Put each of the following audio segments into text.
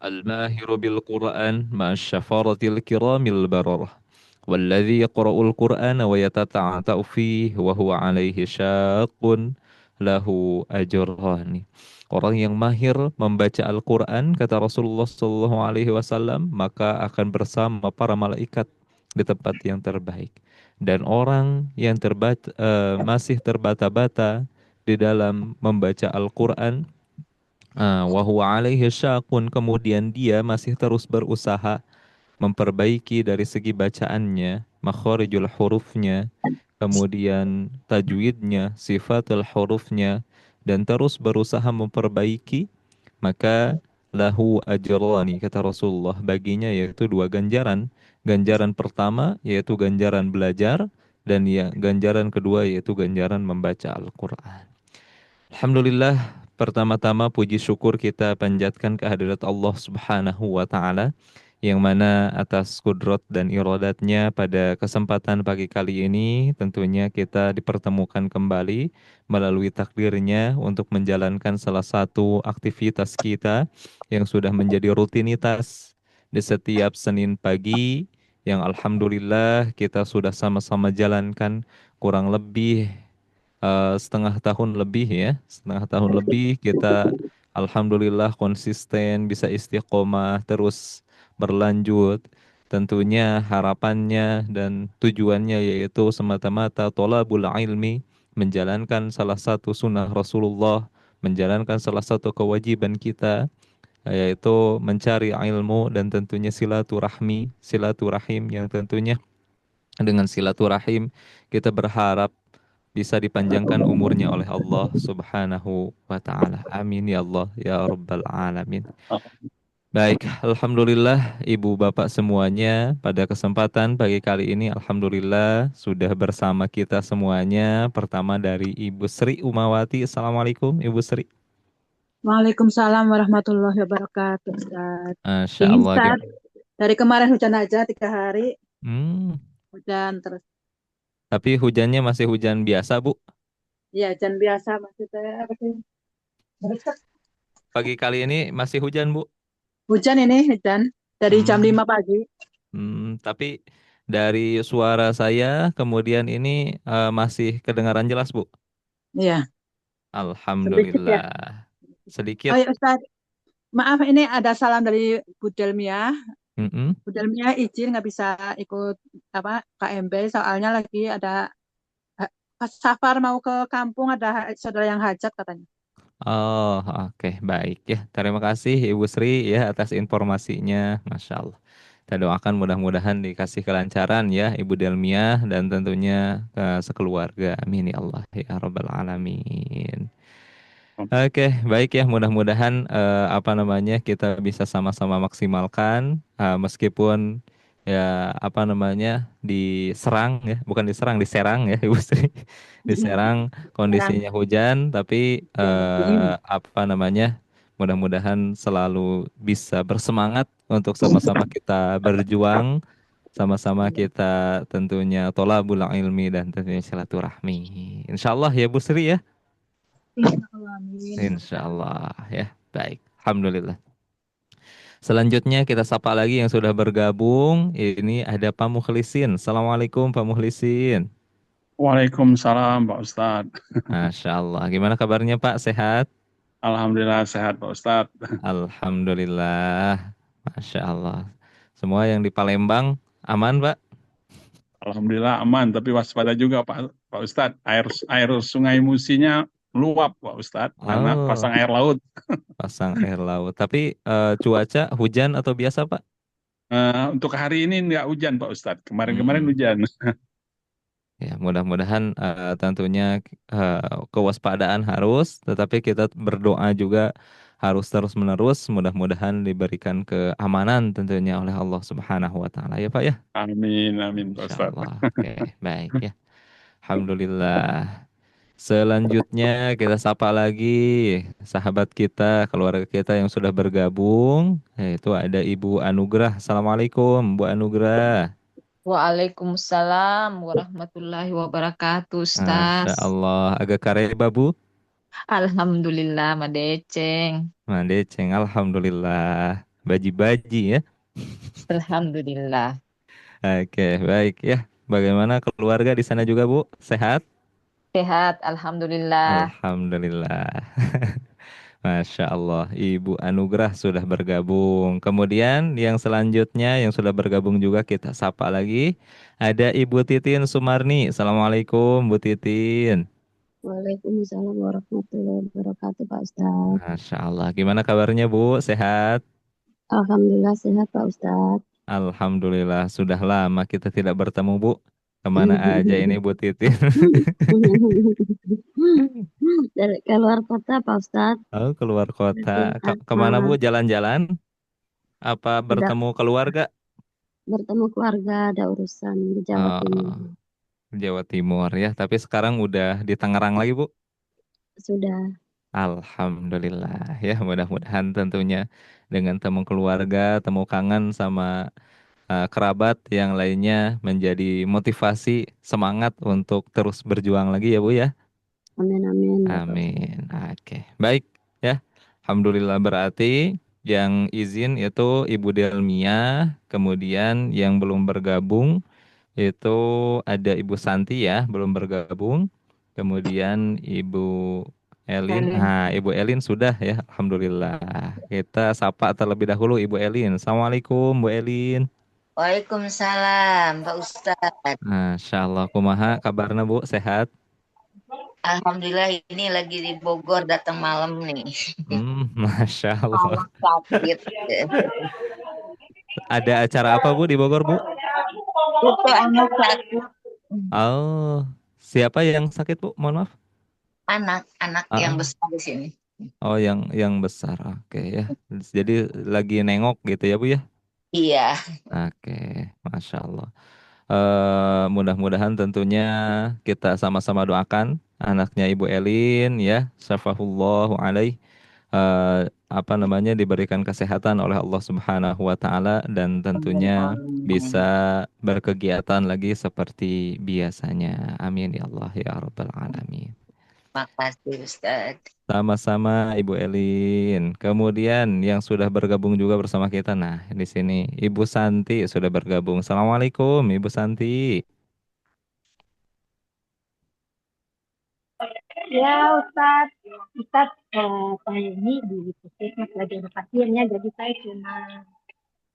الماهر بالقرآن مع الشفرة الكرام البررة والذي يقرأ القرآن ويتتعتع فيه وهو عليه شاق له أجران. Orang yang mahir membaca Al-Quran, kata Rasulullah SAW, maka akan bersama para malaikat di tempat yang terbaik. Dan orang yang masih terbata-bata di dalam membaca Al-Quran, wa huwa alaihi syaqun, kemudian dia masih terus berusaha memperbaiki dari segi bacaannya, makharijul hurufnya, kemudian tajwidnya, sifatul hurufnya, dan terus berusaha memperbaiki, maka lahu ajrani, kata Rasulullah, baginya yaitu dua ganjaran. Ganjaran pertama yaitu ganjaran belajar, dan ya ganjaran kedua yaitu ganjaran membaca Al-Quran. Alhamdulillah, pertama-tama puji syukur kita panjatkan kehadirat Allah Subhanahu wa Ta'ala, yang mana atas kudrat dan iradatnya pada kesempatan pagi kali ini tentunya kita dipertemukan kembali melalui takdirnya untuk menjalankan salah satu aktivitas kita yang sudah menjadi rutinitas di setiap Senin pagi, yang alhamdulillah kita sudah sama-sama jalankan kurang lebih setengah tahun lebih ya, setengah tahun lebih kita alhamdulillah konsisten bisa istiqomah terus berlanjut. Tentunya harapannya dan tujuannya yaitu semata-mata tolabul ilmi, menjalankan salah satu sunnah Rasulullah, menjalankan salah satu kewajiban kita, yaitu mencari ilmu dan tentunya silaturahmi, silaturahim yang tentunya dengan silaturahim kita berharap bisa dipanjangkan umurnya oleh Allah Subhanahu wa taala. Amin ya Allah ya rabbal alamin. Baik, alhamdulillah Ibu Bapak semuanya, pada kesempatan pagi kali ini alhamdulillah sudah bersama kita semuanya. Pertama dari Ibu Sri Umawati. Assalamualaikum Ibu Sri. Waalaikumsalam warahmatullahi wabarakatuh, Ustaz. Masya Dingin, Allah. Ustaz. Dari kemarin hujan aja 3 hari, Hmm, hujan terus. tapi hujannya masih hujan biasa, Bu. Ya, hujan biasa maksudnya apa sih? Pagi kali ini masih hujan, Bu. Hujan ini, hujan. Dari jam Hmm. 5 pagi. Tapi dari suara saya kemudian ini masih kedengaran jelas, Bu. Iya, sedikit ya. Alhamdulillah. Oh Sedikit. ya, Ustaz. Maaf, ini ada salam dari Bu Delmia. Mm-mm. Bu Delmia izin nggak bisa ikut apa KMB, soalnya lagi ada pas safar mau ke kampung, ada saudara yang hajat katanya. Oh, oke, baik ya. Terima kasih Ibu Sri ya atas informasinya. Masya Allah. Kita doakan mudah-mudahan dikasih kelancaran ya Ibu Delmia dan tentunya ke sekeluarga. Amin ya Allah ya Rabbal Alamin. Oke, baik ya. Mudah-mudahan apa namanya kita bisa sama-sama maksimalkan, meskipun ya apa namanya diserang ya, bukan diserang, diserang ya Ibu Sri. Diserang Sekarang kondisinya hujan, tapi ya, dingin. apa namanya mudah-mudahan selalu bisa bersemangat untuk sama-sama kita berjuang, sama-sama kita tentunya tolabul ilmi dan tentunya silaturahmi. Insya Allah ya Bu Sri ya. Insya Allah, amin. Insya Allah ya. Baik. Alhamdulillah. Selanjutnya kita sapa lagi yang sudah bergabung. Ini ada Pak Mukhlisin. Assalamualaikum Pak Mukhlisin. Waalaikumsalam Pak Ustadz. Masya Allah. Gimana kabarnya Pak? Sehat? Alhamdulillah sehat Pak Ustadz. Alhamdulillah. Masya Allah. Semua yang di Palembang aman Pak? Alhamdulillah aman, tapi waspada juga Pak Ustadz. Air Sungai Musinya meluap Pak Ustadz karena Oh, pasang air laut. pasang air laut. Tapi cuaca hujan atau biasa Pak? Untuk hari ini nggak hujan Pak Ustadz. Kemarin-kemarin Hmm. hujan. Ya, mudah-mudahan tentunya eh, kewaspadaan harus, tetapi kita berdoa juga harus terus-menerus. Mudah-mudahan diberikan keamanan tentunya oleh Allah Subhanahu wa taala ya, Pak ya. Amin, amin Pak Insya Ustadz. Allah. Oke, baik ya. Alhamdulillah. Selanjutnya kita sapa lagi sahabat kita, keluarga kita yang sudah bergabung, yaitu ada Ibu Anugrah. Assalamualaikum, Bu Anugrah. Waalaikumsalam warahmatullahi wabarakatuh, Masya Ustaz. Allah, agak kareba Bu. Alhamdulillah, Madeceng. Mandeceng, alhamdulillah. baji-baji ya. Alhamdulillah. Oke, baik ya. Bagaimana keluarga di sana juga, Bu? Sehat? Sehat, alhamdulillah. Alhamdulillah. Masya Allah, Ibu Anugrah sudah bergabung. Kemudian yang selanjutnya yang sudah bergabung juga kita sapa lagi. Ada Ibu Titin Sumarni. Assalamualaikum, Bu Titin. Waalaikumsalam warahmatullahi wabarakatuh, Pak Ustadz. Masya Allah. Gimana kabarnya, Bu? Sehat? Alhamdulillah sehat, Pak Ustadz. Alhamdulillah. Sudah lama kita tidak bertemu, Bu. Kemana aja ini, Bu Titin? Dari keluar kota, Pak Ustadz. Oh, keluar kota. Kemana, Bu? Ah, Jalan-jalan? Apa ada bertemu keluarga? bertemu keluarga, ada urusan di Jawa Timur. Oh, Jawa Timur ya. Tapi sekarang udah di Tangerang lagi, Bu. Sudah, Alhamdulillah ya. Mudah-mudahan tentunya dengan temu keluarga, temu kangen sama kerabat yang lainnya menjadi motivasi semangat untuk terus berjuang lagi ya, Bu ya. amin amin ya Pak Ustadz. Amin. Oke, baik ya. Alhamdulillah berarti yang izin itu Ibu Delmia, kemudian yang belum bergabung itu ada Ibu Santi ya, belum bergabung. Kemudian Ibu Elin. Elin. Ibu Elin sudah ya, Alhamdulillah. Kita sapa terlebih dahulu Ibu Elin. Assalamualaikum, Bu Elin. Waalaikumsalam, Pak Ustadz. Masya Allah, kumaha kabarna Bu, sehat? Alhamdulillah ini lagi di Bogor datang malam nih. Masya Allah. Anak sakit. Ada acara apa Bu di Bogor Bu? Itu anak sakit. Oh, siapa yang sakit Bu? Mohon maaf. Anak yang Ah, besar di sini. oh yang besar. Oke ya. Jadi lagi nengok gitu ya Bu ya? Iya. Oke, Masya Allah. Mudah-mudahan tentunya kita sama-sama doakan anaknya Ibu Elin ya, syafahullahu alaih, apa namanya, diberikan kesehatan oleh Allah Subhanahu wa taala dan tentunya bisa berkegiatan lagi seperti biasanya. Amin ya Allah ya rabbal alamin. Makasih Ustadz. Sama-sama Ibu Elin. Kemudian yang sudah bergabung juga bersama kita. Nah, di sini Ibu Santi sudah bergabung. Assalamualaikum Ibu Santi. Ya Ustadz, saya ini di puskesmas lagi ada pasiennya, jadi saya cuma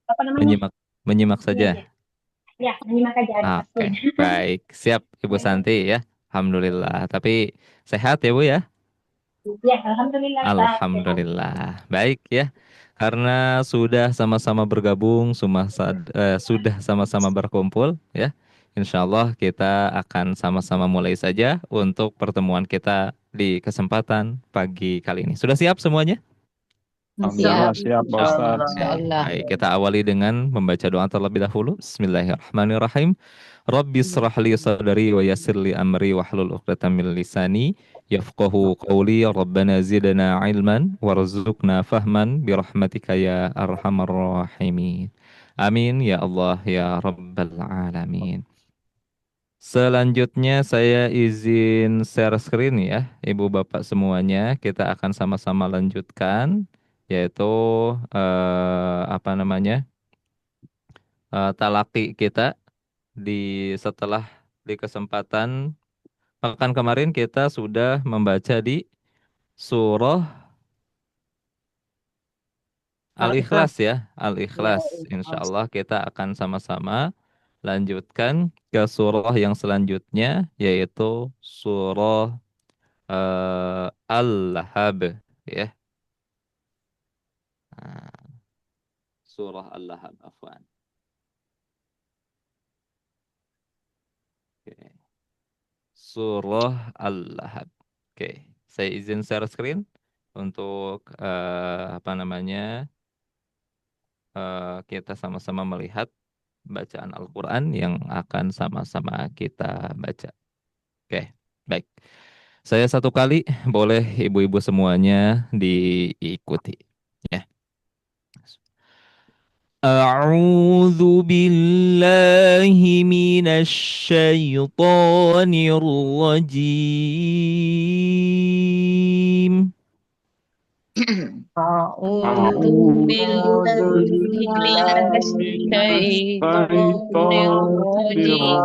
apa namanya? Menyimak Iya, saja. ya menyimak aja ada Oke, pasien. baik. Siap Ibu Santi ya. Alhamdulillah. Tapi sehat ya Bu ya? Ya, alhamdulillah Ustadz. Alhamdulillah. Baik ya. Karena sudah sama-sama bergabung, sudah sama-sama berkumpul ya. Insya Allah kita akan sama-sama mulai saja untuk pertemuan kita di kesempatan pagi kali ini. Sudah siap semuanya? Alhamdulillah Siap, siap, Pak Ustadz. insyaallah. Baik, kita awali dengan membaca doa terlebih dahulu. Bismillahirrahmanirrahim. Rabbi srah li sadri wa yassir li amri wahlul 'uqdatam min lisani yafqahu qawli. Rabbana zidna ilman warzuqna fahman birahmatika ya arhamar rahimin. Amin ya Allah ya rabbal alamin. Selanjutnya saya izin share screen ya, Ibu Bapak semuanya. Kita akan sama-sama lanjutkan, yaitu apa namanya, talaki kita setelah di kesempatan pekan kemarin kita sudah membaca di surah Al-Ikhlas ya, Al-Ikhlas. Insya Allah kita akan sama-sama lanjutkan ke surah yang selanjutnya, yaitu surah Al-Lahab ya. Nah, surah Al-Lahab afwan. Oke. Surah Al-Lahab. Oke, saya izin share screen untuk apa namanya, kita sama-sama melihat bacaan Al-Quran yang akan sama-sama kita baca. Oke, baik. Saya satu kali, boleh ibu-ibu semuanya diikuti. Ya. أعوذ بالله من الشيطان الرجيم أعوذ أعوذ بالله من بالله من الشيطان الشيطان الرجيم.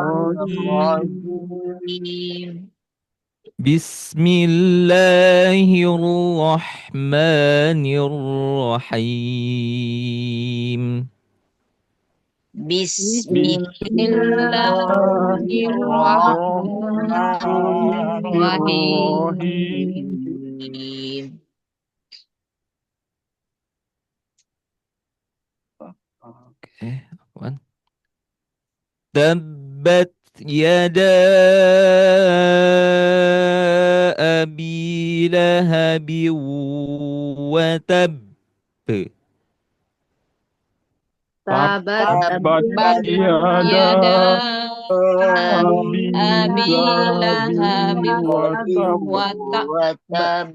الرجيم. بسم الله الرحمن الرحيم بسم بسم الله الرحمن الرحيم. الرحيم. Oke, apaan? Tabbat yada abi lahabi wa tab. Tabat Tabat Bat yada yada abi abi lahabin lahabin wa tab. wa tab. watab.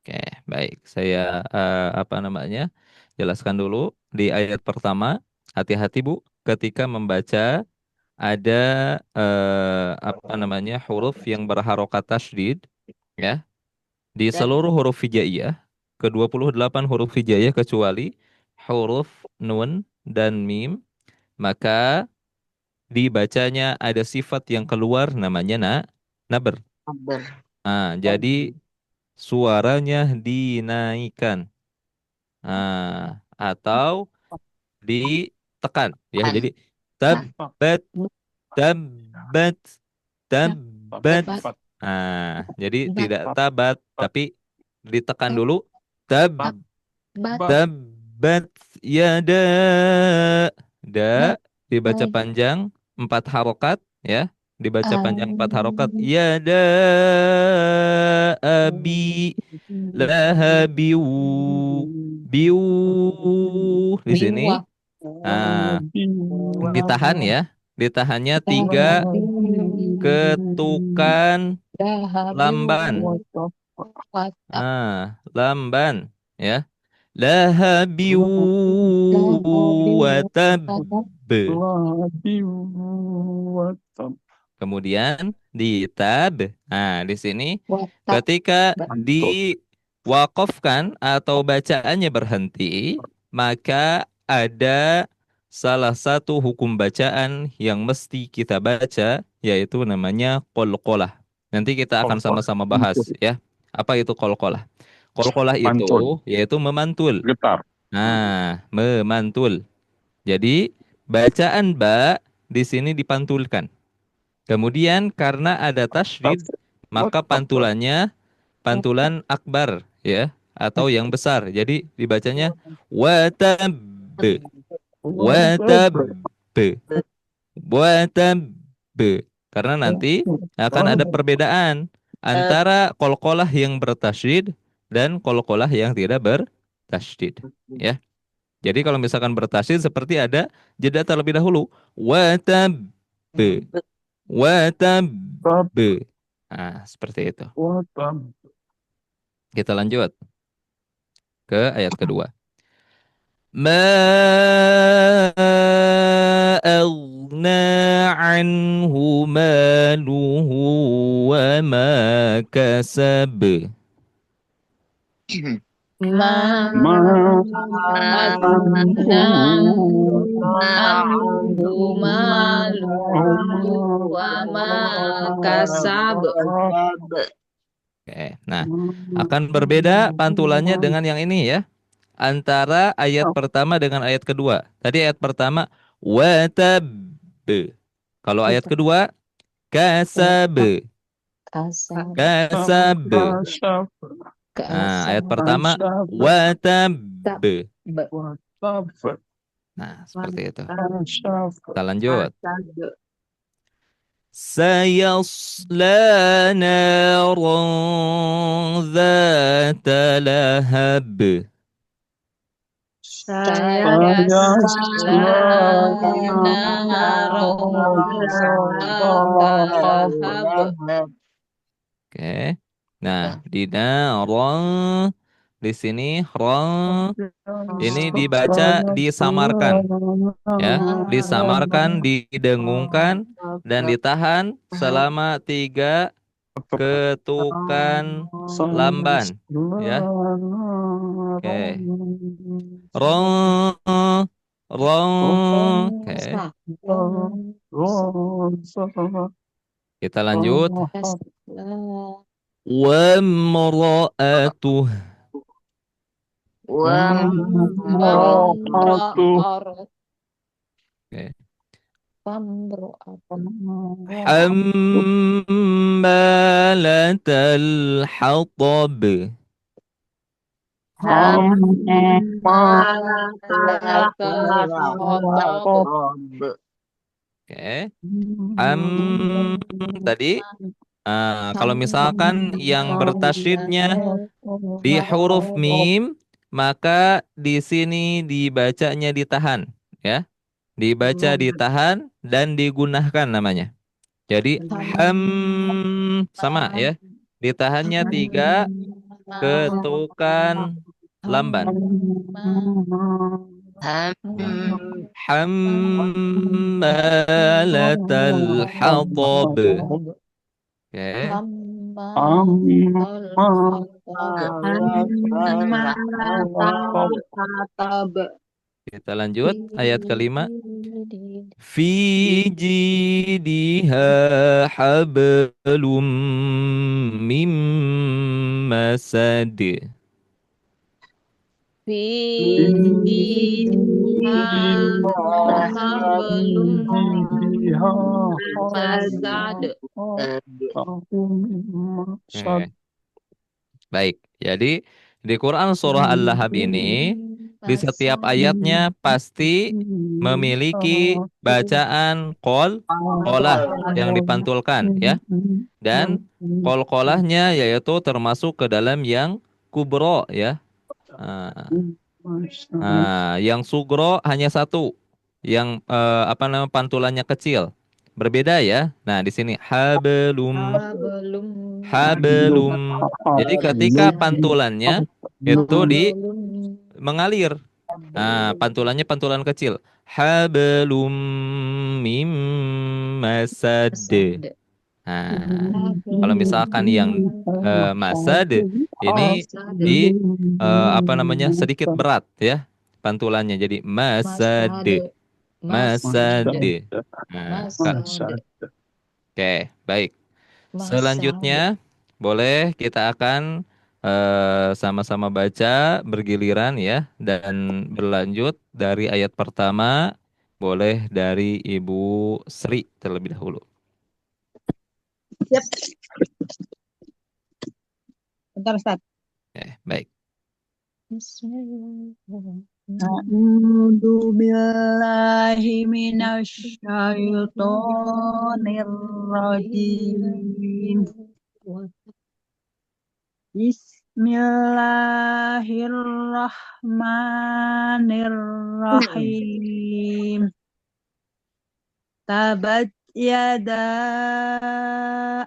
Oke, baik. Saya apa namanya? Jelaskan dulu di ayat pertama. Hati-hati Bu, ketika membaca ada apa namanya huruf yang berharokat tasydid, ya. Di seluruh huruf hijaiyah, ke-28 huruf hijaiyah kecuali huruf nun dan mim, maka dibacanya ada sifat yang keluar namanya naber. Jadi suaranya dinaikkan. Atau ditekan ya. Jadi tabbat tabbat tabbat. Tabat. Jadi tidak tabat tapi ditekan dulu. Tab tabbat yada. Dibaca panjang 4 harokat ya. Dibaca panjang 4 harokat. Yada abi lahabiu biu di sini. Ditahan ya. Ditahannya 3 ketukan lamban. Lamban ya. Lahabiu watab. Kemudian di tab. Di sini ketika diwakafkan atau bacaannya berhenti, maka ada salah satu hukum bacaan yang mesti kita baca, yaitu namanya qalqalah. Nanti kita akan sama-sama bahas ya. Apa itu qalqalah? Qalqalah itu Mantul. yaitu memantul. Getar. Memantul. Jadi bacaan ba di sini dipantulkan. Kemudian karena ada tasydid, maka pantulannya pantulan akbar ya, atau yang besar. Jadi dibacanya watab watab watab. Karena nanti akan ada perbedaan antara qalqalah yang bertasydid dan qalqalah yang tidak bertasydid ya. Jadi kalau misalkan bertasydid seperti ada jeda terlebih dahulu. Watab watab. Seperti itu. Kita lanjut ke ayat kedua. Ma aghna anhu maluhu wa ma kasab. Ma anhu maluhu wa ma kasab. Oke, nah akan berbeda pantulannya dengan yang ini ya. Antara ayat pertama dengan ayat kedua. Tadi ayat pertama watab. Kalau ayat kedua kasab. Kasab. Ayat pertama watab. Nah, seperti itu. Kita lanjut. Sayasla naran dzata lahab. Oke. Nah, di naran di sini ron ini dibaca disamarkan ya, disamarkan, didengungkan dan ditahan selama 3 ketukan lamban ya. Oke. Ro. Ro. Oke. Kita lanjut. Wa mra'atuh. Oke. Hammalatal hatab. Oke. Tadi kalau misalkan yang bertasydidnya di huruf mim, maka di sini dibacanya ditahan, ya. Dibaca ditahan dan digunakan namanya. Jadi sama ya. Ditahannya 3, ketukan lamban. Hammalatal hatab. Oke. Kita lanjut ayat kelima. Fi jidiha hablum mim masad. Oke. Baik, jadi di Quran surah Al-Lahab ini di setiap ayatnya pasti memiliki bacaan qolah yang dipantulkan ya. Dan qolahnya yaitu termasuk ke dalam yang kubro ya. Yang sugro hanya satu, yang pantulannya kecil. Berbeda ya. Nah, di sini hablum. Jadi ketika pantulannya itu mengalir. Pantulannya pantulan kecil. Hablum mim masad. Kalau misalkan yang masad ini sedikit berat ya pantulannya, jadi masad. Oke, baik. Selanjutnya boleh kita akan sama-sama baca bergiliran ya, dan berlanjut dari ayat pertama. Boleh dari Ibu Sri terlebih dahulu. Siap. Bentar, Ustaz. Baik. A'udzu billahi minasyaitonir rajim. Bismillahirrahmanirrahim. Tabat yada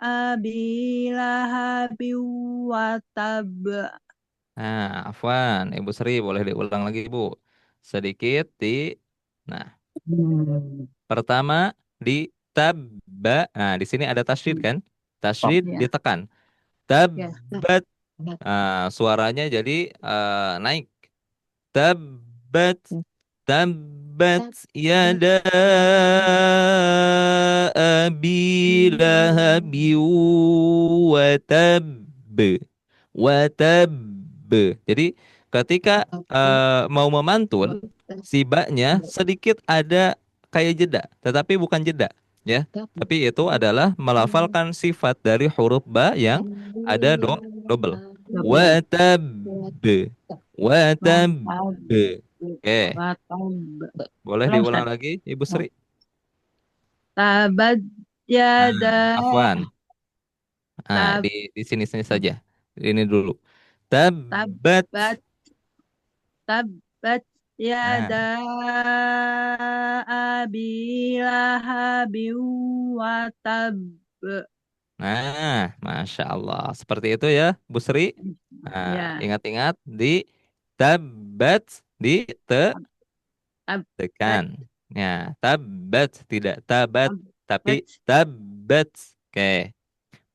abi lahabin wa tab. Afwan, Ibu Sri boleh diulang lagi Ibu. Sedikit nah. Pertama di tabba. Nah, di sini ada tasydid kan? Tasydid ditekan. Tabbat. Suaranya jadi naik. Tabbat. Tabbat yada abi lahabi wa tab. Wa tab. Jadi ketika mau memantul, si ba-nya sedikit ada kayak jeda, tetapi bukan jeda ya. Tapi itu adalah melafalkan sifat dari huruf ba yang ada double. Wa tab. Wa tab. Oke. Boleh diulang lagi Ibu Sri? Tabat yada. Afwan. Di sini saja. Ini dulu. Tabbat yada abi lahabin wa tab. Nah, Masya Allah. Seperti itu ya, Bu Sri. Ingat-ingat di tabbat tekan. Ya, tabbat tidak tabat, tapi tabbat. Oke.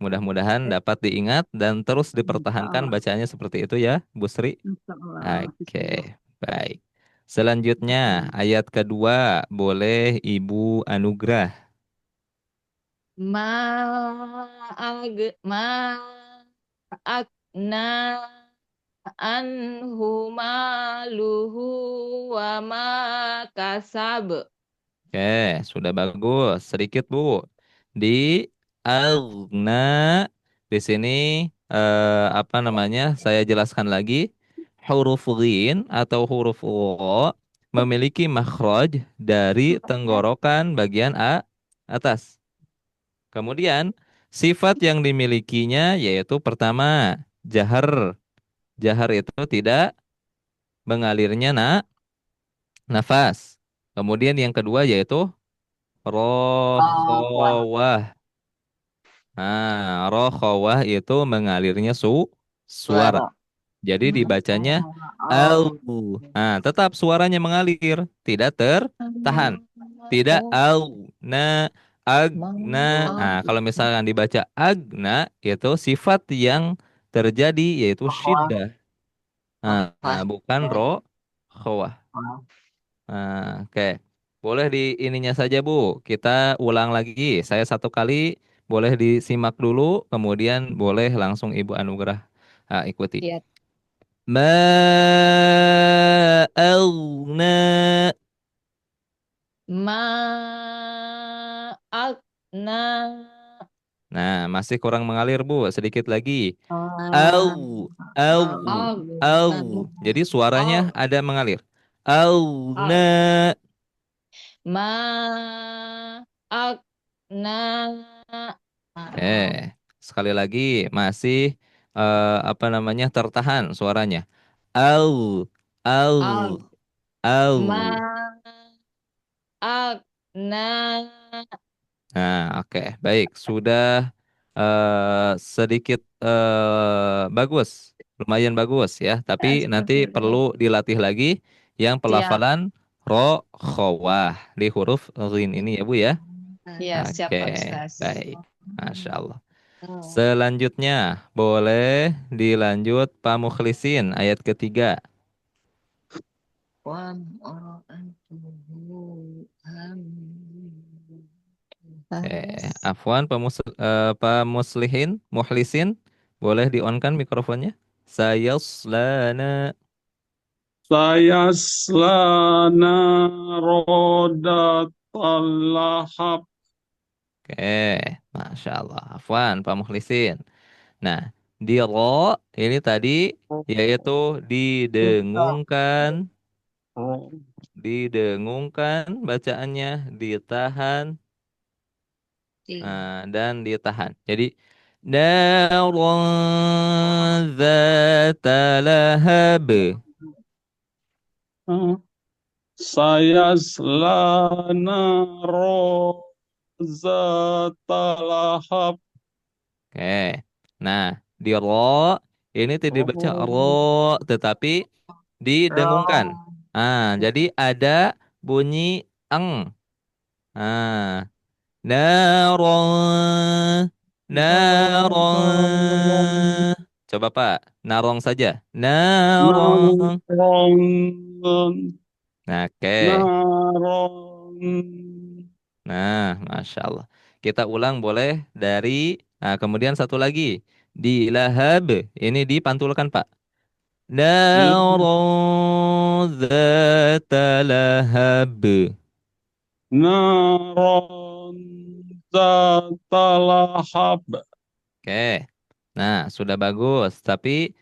Mudah-mudahan dapat diingat dan terus Insya dipertahankan Allah. bacanya seperti itu ya, Bu Sri. Insya Allah. Oke, Bismillah. baik. Selanjutnya, ayat kedua, boleh Ibu Anugrah. Ma ag ma agna anhu maluhu wa ma kasab. Oke, sudah bagus. Sedikit, Bu. Di Agna, di sini apa namanya? Saya jelaskan lagi. Huruf ghin atau huruf ro memiliki makhraj dari tenggorokan bagian atas. Kemudian, sifat yang dimilikinya yaitu pertama, jahar. Jahar itu tidak mengalirnya nafas. Kemudian yang kedua yaitu rokhawah. Nah, rokhawah itu mengalirnya suara. Jadi dibacanya au. Nah, tetap suaranya mengalir, tidak tertahan. Tidak au, na, agna. Nah, kalau misalkan dibaca agna, itu sifat yang terjadi yaitu syiddah. Nah, bukan rokhawah. Oke. Boleh di ininya saja, Bu. Kita ulang lagi. Saya satu kali boleh disimak dulu, kemudian boleh langsung Ibu Anugrah ikuti. Ya. Ma aghna. Ma agna Nah, masih kurang mengalir, Bu. Sedikit lagi. Au, au, au. Jadi suaranya ada mengalir. Aghna. ma agna Sekali lagi masih apa namanya tertahan suaranya. Au, au, ag au. ma agna. Nah, oke, baik. Sudah sedikit bagus, lumayan bagus ya. Tapi nanti perlu dilatih lagi yang Siap, pelafalan ro, khawah di huruf ghin ini ya, Bu ya. ya siap Oke, Pak Ustaz. baik. Masya Allah. Selanjutnya, boleh dilanjut Pak Mukhlisin, ayat ketiga. Afwan, Pak Muslihin, Mukhlisin, boleh di-on-kan mikrofonnya? Sayaslana. Saya selana rodatal lahab. Oke, Masya Allah. Afwan, Pak Mukhlisin. Nah, di ro ini tadi yaitu didengungkan, didengungkan bacaannya, ditahan, dan ditahan. Jadi naron zata lahab. Saya selana rodatal lahab. Oke. Nah, di ro ini tidak dibaca ro tetapi didengungkan. Jadi ada bunyi eng. Ah, narong, narong. Coba Pak, narong saja. Narong. Narong, Nah, oke. narong. Nah, Masya Allah. Kita ulang boleh dari, nah kemudian satu lagi. Di lahab, ini dipantulkan Pak. Narong zata lahab. Naron zatalahab. Oke. Nah, sudah bagus. Tapi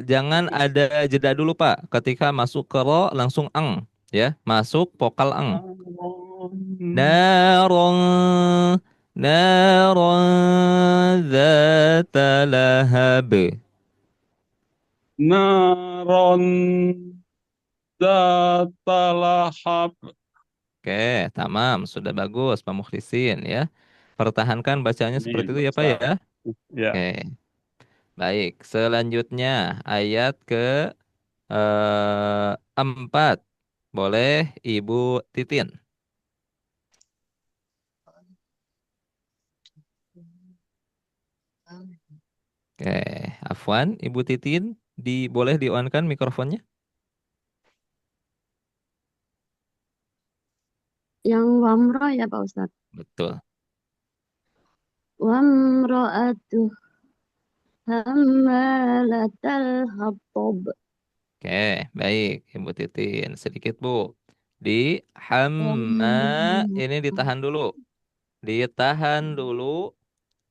jangan ada jeda dulu, Pak. Ketika masuk ke ro, langsung eng. Ya, masuk vokal eng. Narong, narong zata lahab. Naron zatalahab. Oke, tamam. Sudah bagus, Pak Mukhlisin ya. Pertahankan bacanya seperti Ini itu ya, Pak ya. Ustaz. Ya. Oke, baik. Selanjutnya, ayat ke empat. Boleh Ibu Titin. Oke, Afwan, Ibu Titin, boleh di-on-kan mikrofonnya? Yang wamro ya Pak Ustadz. Betul. Wamro'atuh hammalatal hatab. Oke, baik, Ibu Titin. Sedikit, Bu. Di hamma, ini ditahan dulu. Ditahan dulu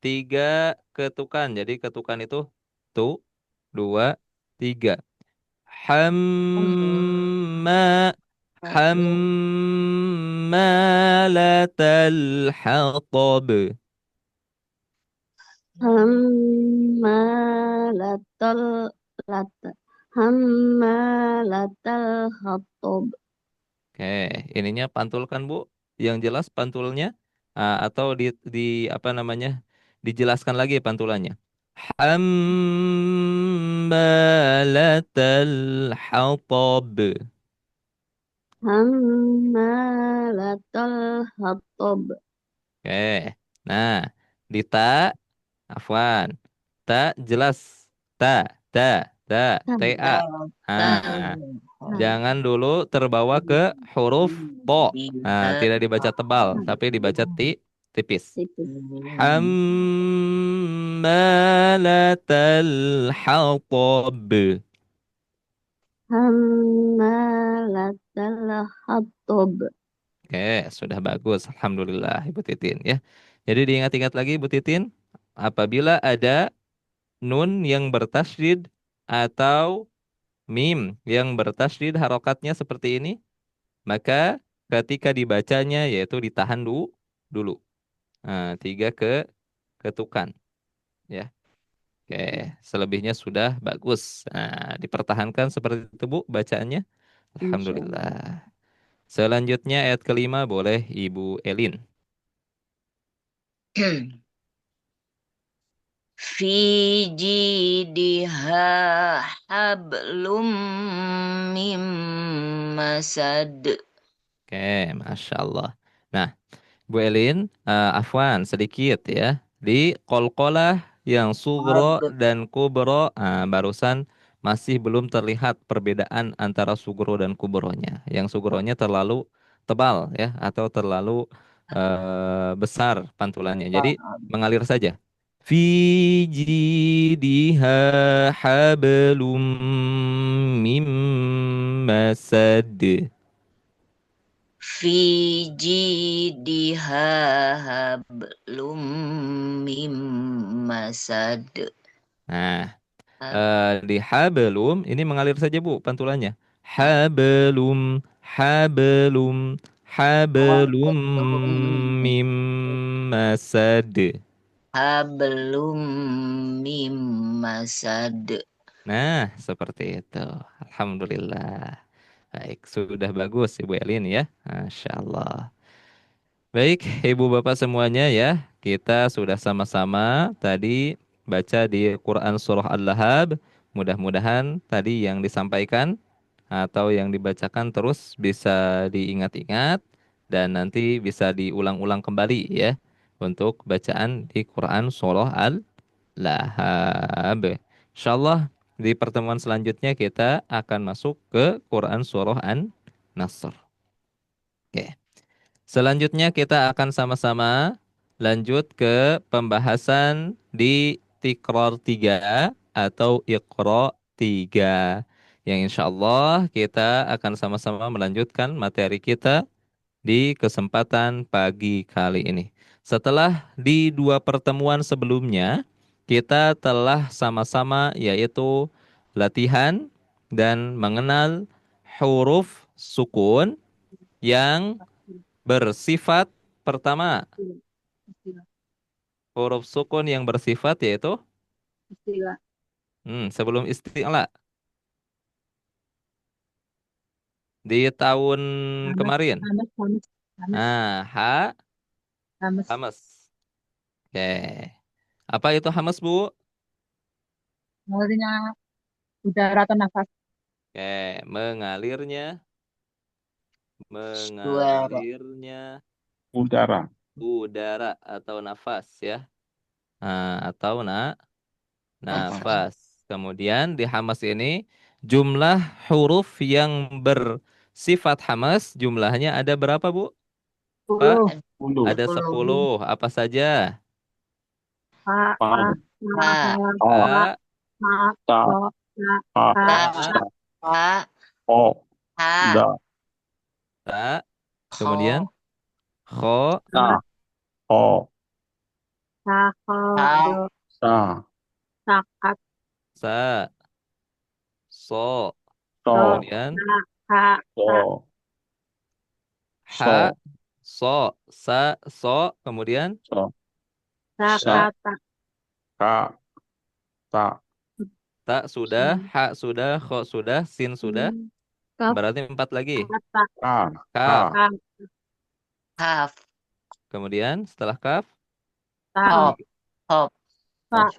3 ketukan. Jadi ketukan itu tu, 2, 3. Hamma, hammalatal hatab. Hammalatal lata. Hammalatal hatab. Oke, ininya pantulkan Bu. Yang jelas pantulnya atau di apa namanya? Dijelaskan lagi pantulannya. Hammalatal hatab. Hammalatal hatab. Oke. Nah, di ta, Afwan. Ta jelas. Ta, ta, ta, ta. Ah, jangan dulu terbawa ke huruf to. Nah, tidak dibaca tebal, tapi dibaca tipis. Hammalatal hatab. Hammalatal hatab. Oke, sudah bagus. Alhamdulillah, Ibu Titin ya. Jadi diingat-ingat lagi, Ibu Titin, apabila ada nun yang bertasydid atau mim yang bertasydid harokatnya seperti ini, maka ketika dibacanya yaitu ditahan dulu. Nah, 3 ketukan ya. Oke, selebihnya sudah bagus. Nah, dipertahankan seperti itu Bu bacaannya. Alhamdulillah. Insyaallah. Selanjutnya ayat kelima boleh Ibu Elin. Fi jidiha hablum mim masad. Oke, Masya Allah. Nah, Bu Elin, Afwan sedikit ya. Di qalqalah yang sugro dan kubro, barusan masih belum terlihat perbedaan antara sugro dan kubronya. Yang sugronya terlalu tebal ya, atau terlalu besar pantulannya. Jadi mengalir saja. Fi jidiha hablum mim masad. Fi jidiha hablum mim masad. Nah, di habelum ini mengalir saja Bu pantulannya. Habelum, habelum, habelum mim masad. Hablum mim masad. Nah, seperti itu. Alhamdulillah. Baik, sudah bagus Ibu Elin ya. Masya Allah. Baik, Ibu Bapak semuanya ya. Kita sudah sama-sama tadi baca di Quran Surah Al-Lahab. Mudah-mudahan tadi yang disampaikan atau yang dibacakan terus bisa diingat-ingat dan nanti bisa diulang-ulang kembali ya untuk bacaan di Quran Surah Al-Lahab. Insyaallah di pertemuan selanjutnya kita akan masuk ke Quran Surah An-Nasr. Oke. Selanjutnya kita akan sama-sama lanjut ke pembahasan di Tikrar 3 atau Iqra 3. Yang insya Allah kita akan sama-sama melanjutkan materi kita di kesempatan pagi kali ini. Setelah di 2 pertemuan sebelumnya, kita telah sama-sama yaitu latihan dan mengenal huruf sukun yang bersifat pertama, Istilah. huruf sukun yang bersifat yaitu Istilah. sebelum isti'la di tahun Hamas, kemarin. hamas, hamas, hamas, Ha, hamas. hamas. Oke. Apa itu hamas, Bu? Maksudnya udara atau nafas. Oke, mengalirnya, Suara. mengalirnya Udara. udara atau nafas ya. Atau nafas. Kemudian di hamas ini jumlah huruf yang bersifat hamas jumlahnya ada berapa, Bu? Pak? 10. 10. Ada 10. Apa saja? Ha, Pa, ha, ha, Ha, ha, ha, ha, ta, ha, ha, ha, ha, Ta, sa, pa, ho, ha, da, ta. kho, Kemudian kho, ta, ho, ha, ha, ha, do, sa, sakat, sa, so. so, do, Kemudian ha, so, ha, so, so, sa, so. Kemudian so, sa, sa, sakata, ka, ta, ta sudah, ha sudah, kho sudah, sin sudah. Kaf. Berarti 4 lagi. kata, ka, Kaf. ka, ka, kaf, Kemudian setelah kaf, ta, hop, hop, fa, oh,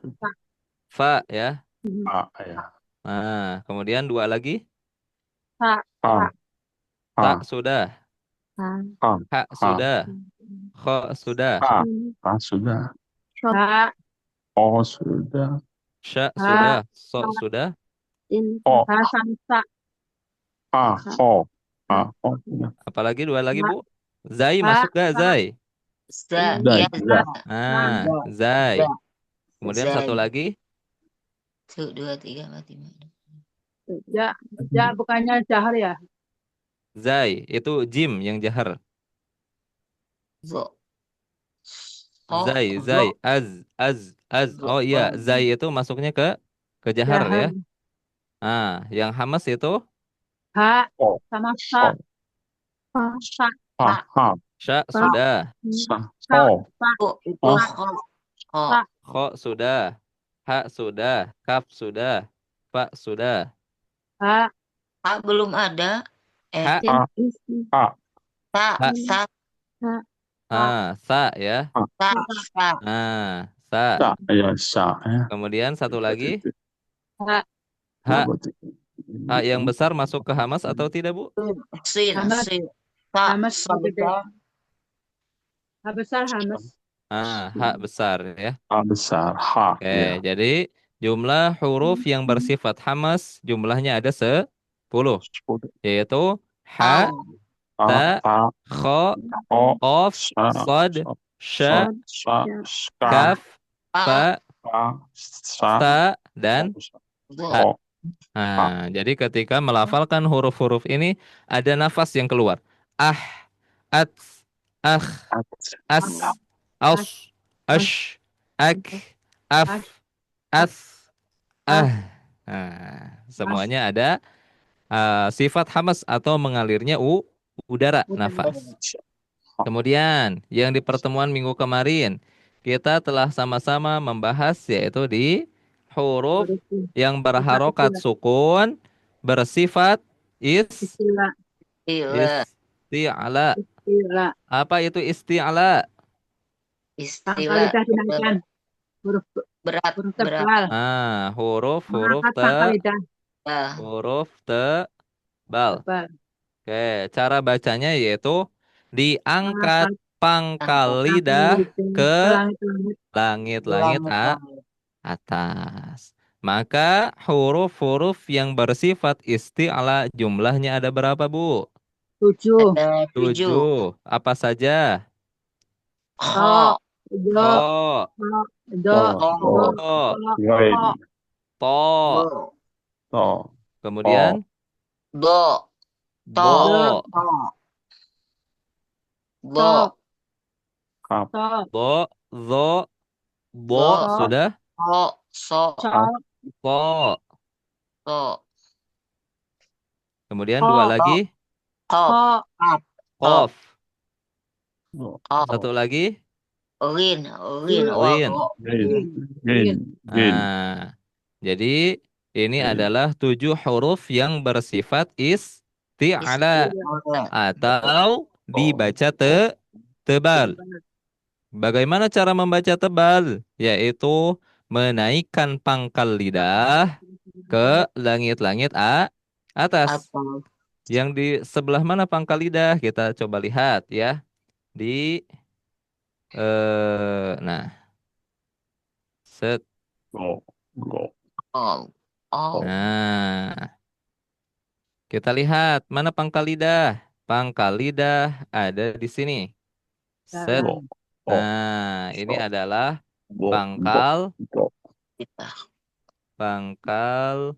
fa ya. pa, ya, Nah, kemudian 2 lagi. fa, pa, Ta pa, sudah, Ha. pa, ha pa, sudah, kho sudah, pa, pa sudah, Shop. ha, oh sudah, sya ha, sudah, so sudah. In. ho, ha, samsa, pa, ho, pa, ho sudah, Apalagi 2 lagi, ha, Bu. Zai ha, masuk gak, ha, Zai? za, da, ya, da, Nah, za, Zai. za, Kemudian zai. satu lagi, 1, 2, 3, 4, 5. ja, ja, bukannya jahar ya? Zai. Itu jim yang jahar. Zo, ho, Zai, zo, Zai, az. zo, Oh iya, Zai itu masuknya ke jahar ya. Jahar. Ah, yang hamas itu Ha, ho, sama ho, sa, Pa. sa, pa, ha, sya Pa. sudah, sa, sa, ho, sa, ho, itu Oh. ho, ho, sa, kho sudah, ha sudah, kaf sudah, fa sudah. ha, ha belum ada, Ha, Sin. ha, Is. ha, ta, ha, sa, Ha. sa ya. ta, sa, Nah, sa. sa, ya, sa, ya. Kemudian satu lagi, ha, ha. Berarti Ha yang besar masuk ke hamas atau tidak, Bu? sin, hamas, sin, ta, hamas sa gede. besar, Ha besar, hamas. Ah, ha besar ya. ha besar, ha, Oke, ya. jadi jumlah huruf yang bersifat hamas jumlahnya ada 10, yaitu ha, ha, Ta, ta, ta, kho, ho, qaf, sa, sad, sa, sya, sa, ska, kaf, ha, fa, ka, sa, sa, dan zo, ha. ho, Nah, jadi ketika melafalkan huruf-huruf ini ada nafas yang keluar. Ah, at, akh, at, as, aus, ash, ak, af, as, ah. Nah, semuanya ada sifat hamas atau mengalirnya udara, nafas. Kemudian yang di pertemuan minggu kemarin kita telah sama-sama membahas yaitu di huruf yang berharokat sukun bersifat Istilah, istilah, isti'ala. istilah. Apa itu isti'ala? Pangkal istilah, lidah dinaikkan. Huruf, berat, huruf berat, tebal. Huruf Mengangkat pangkal lidah huruf tebal. tebal. Oke, cara bacanya yaitu diangkat Mengangkat pangkal Angkat lidah lidah ke ke langit-langit. langit-langit langit, atas. Maka huruf-huruf yang bersifat isti'la jumlahnya ada berapa, Bu? 7. ada 7, 7. Apa saja? ho, Do, Kho, do, to, do, to, gain, to. bo, to, Kemudian bo, to, bo, to, bo, to, kap, to, bo, zo, bo Zo. sudah, so, so, so, ko. so, Kemudian Ko. 2 lagi, kop, ko, kof. kop, Satu lagi, lin, Lin. Lin. gain, gain, gain. Nah, jadi ini adalah 7 huruf yang bersifat isti'ala atau dibaca tebal. Bagaimana cara membaca tebal? Yaitu menaikkan pangkal lidah ke langit-langit atas. atau Yang di sebelah mana pangkal lidah? Kita coba lihat ya. Di nah, set To, All. All. Nah, kita lihat mana pangkal lidah. Pangkal lidah ada di sini. Set. Dan Nah, ini adalah pangkal Kita. pangkal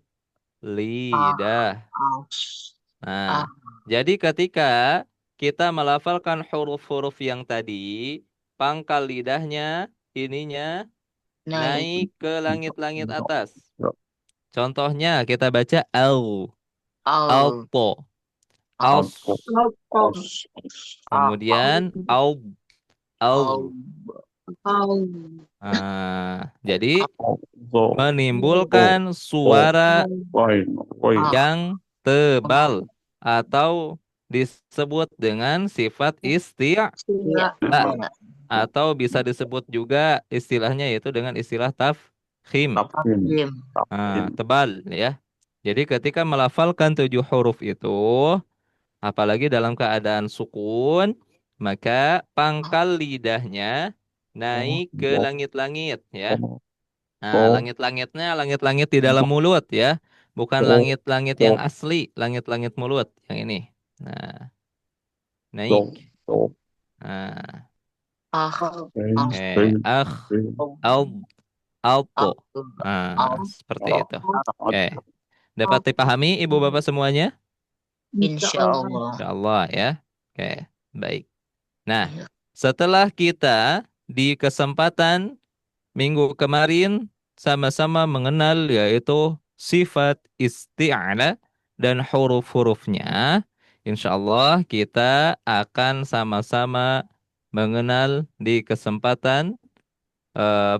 lidah. Aus. Nah, jadi ketika kita melafalkan huruf-huruf yang tadi, pangkal lidahnya ininya naik Naik. ke langit-langit atas. Contohnya kita baca al, All. alto, aus, Aus. kemudian au, All. au. Jadi menimbulkan suara yang tebal atau disebut dengan sifat Iya. atau bisa disebut juga istilahnya yaitu dengan istilah tafkhim. Tafkhim. Tebal ya. Jadi ketika melafalkan 7 huruf itu, apalagi dalam keadaan sukun, maka pangkal lidahnya naik ke langit-langit ya. Nah, langit-langit di dalam mulut ya. Bukan langit-langit yang asli, langit-langit mulut yang ini. Nah, naik. Nah, alto. Nah, seperti itu. Oke. Dapat dipahami Ibu Bapak semuanya? Insya Allah. Insya Allah ya. Oke, baik. Nah, setelah kita di kesempatan minggu kemarin sama-sama mengenal yaitu sifat isti'ala dan huruf-hurufnya, insya Allah kita akan sama-sama mengenal di kesempatan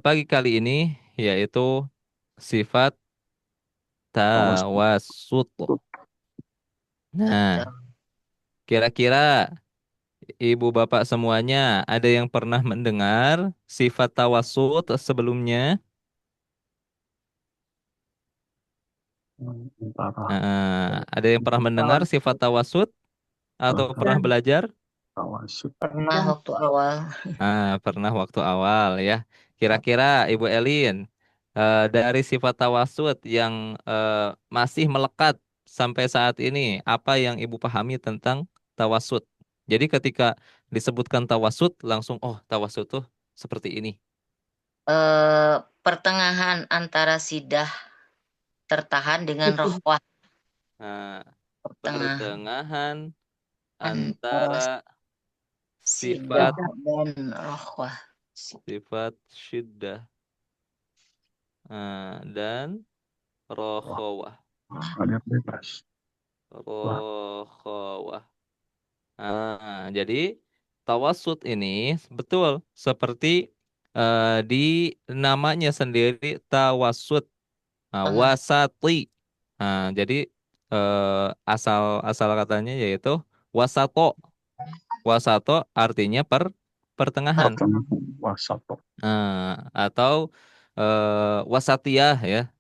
pagi kali ini yaitu sifat tawasut. Nah, kira-kira Ibu Bapak semuanya ada yang pernah mendengar sifat tawasut sebelumnya? Ada yang pernah mendengar sifat tawasut atau pernah belajar? Pernah waktu awal. Pernah waktu awal ya. Kira-kira Ibu Elin dari sifat tawasut yang masih melekat sampai saat ini, apa yang Ibu pahami tentang tawasut? Jadi ketika disebutkan tawasut langsung tawasut tuh seperti ini. Pertengahan antara sidah tertahan dengan rohwah. Pertengahan antara sifat dan rohwah. Sifat syiddah dan rokhawah. Rokhawah. Jadi tawasut ini betul seperti di namanya sendiri tawasut, wasati. Jadi asal katanya yaitu wasato. Wasato artinya pertengahan. Atau wasatiyah ya.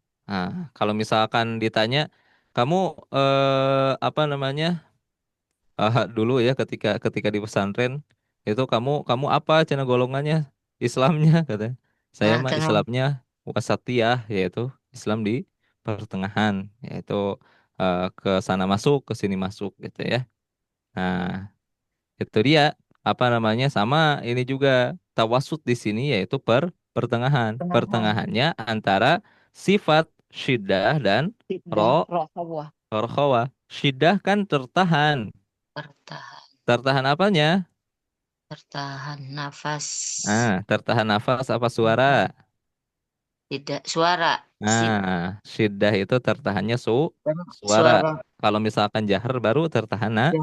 Kalau misalkan ditanya, kamu apa namanya dulu ya ketika di pesantren itu kamu apa cina golongannya Islamnya katanya. Saya mah Islamnya wasatiyah yaitu Islam di pertengahan yaitu ke sana masuk ke sini masuk gitu ya. Nah, itu dia apa namanya sama ini juga tawasud di sini yaitu pertengahan. Pertengahannya antara sifat syiddah dan rokhawah. Syiddah kan tertahan. Tertahan apanya? Tertahan nafas. Tertahan nafas apa suara? Tidak suara. Syiddah itu tertahannya suara. Kalau misalkan jahar baru tertahan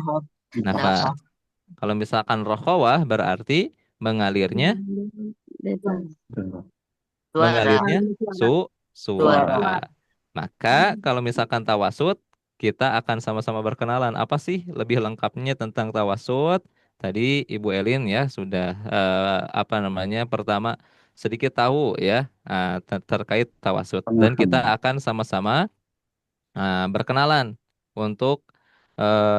nafas. Kalau misalkan rokhawah berarti mengalirnya suara. Maka kalau misalkan tawasud, kita akan sama-sama berkenalan. Apa sih lebih lengkapnya tentang tawasud? Tadi Ibu Elin ya sudah apa namanya pertama sedikit tahu ya terkait tawasud. Dan kita akan sama-sama berkenalan untuk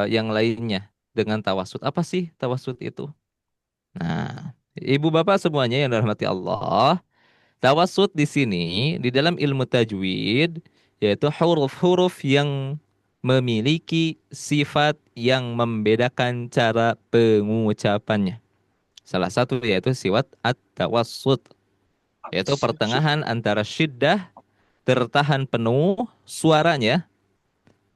yang lainnya dengan tawasud. Apa sih tawasud itu? Nah, Ibu Bapak semuanya yang dirahmati Allah, Tawassut di sini di dalam ilmu tajwid yaitu huruf-huruf yang memiliki sifat yang membedakan cara pengucapannya. Salah satu yaitu sifat at-tawassut, yaitu pertengahan antara syiddah, tertahan penuh suaranya,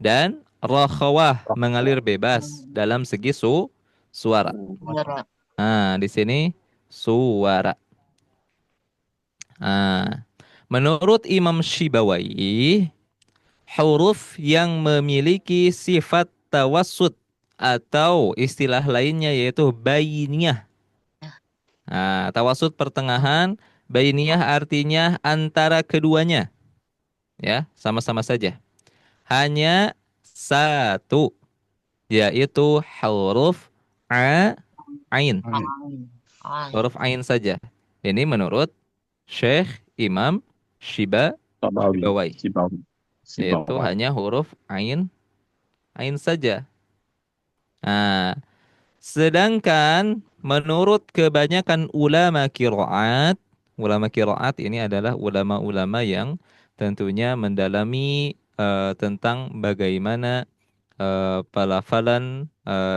dan rakhawah, mengalir bebas dalam segi suara. Suara. Nah, di sini suara. Nah, menurut Imam Syibawai, huruf yang memiliki sifat tawassut atau istilah lainnya yaitu bainiyah. Nah, tawassut pertengahan, bainiyah artinya antara keduanya. Ya, sama-sama saja. Hanya satu, yaitu huruf ain. Ai. Huruf ain saja. Ini menurut Syekh Imam Tabawi, Syibawai. Sibawi, Yaitu Sibawi. hanya huruf ain saja. Nah, sedangkan menurut kebanyakan ulama qiraat ini adalah ulama-ulama yang tentunya mendalami tentang bagaimana pelafalan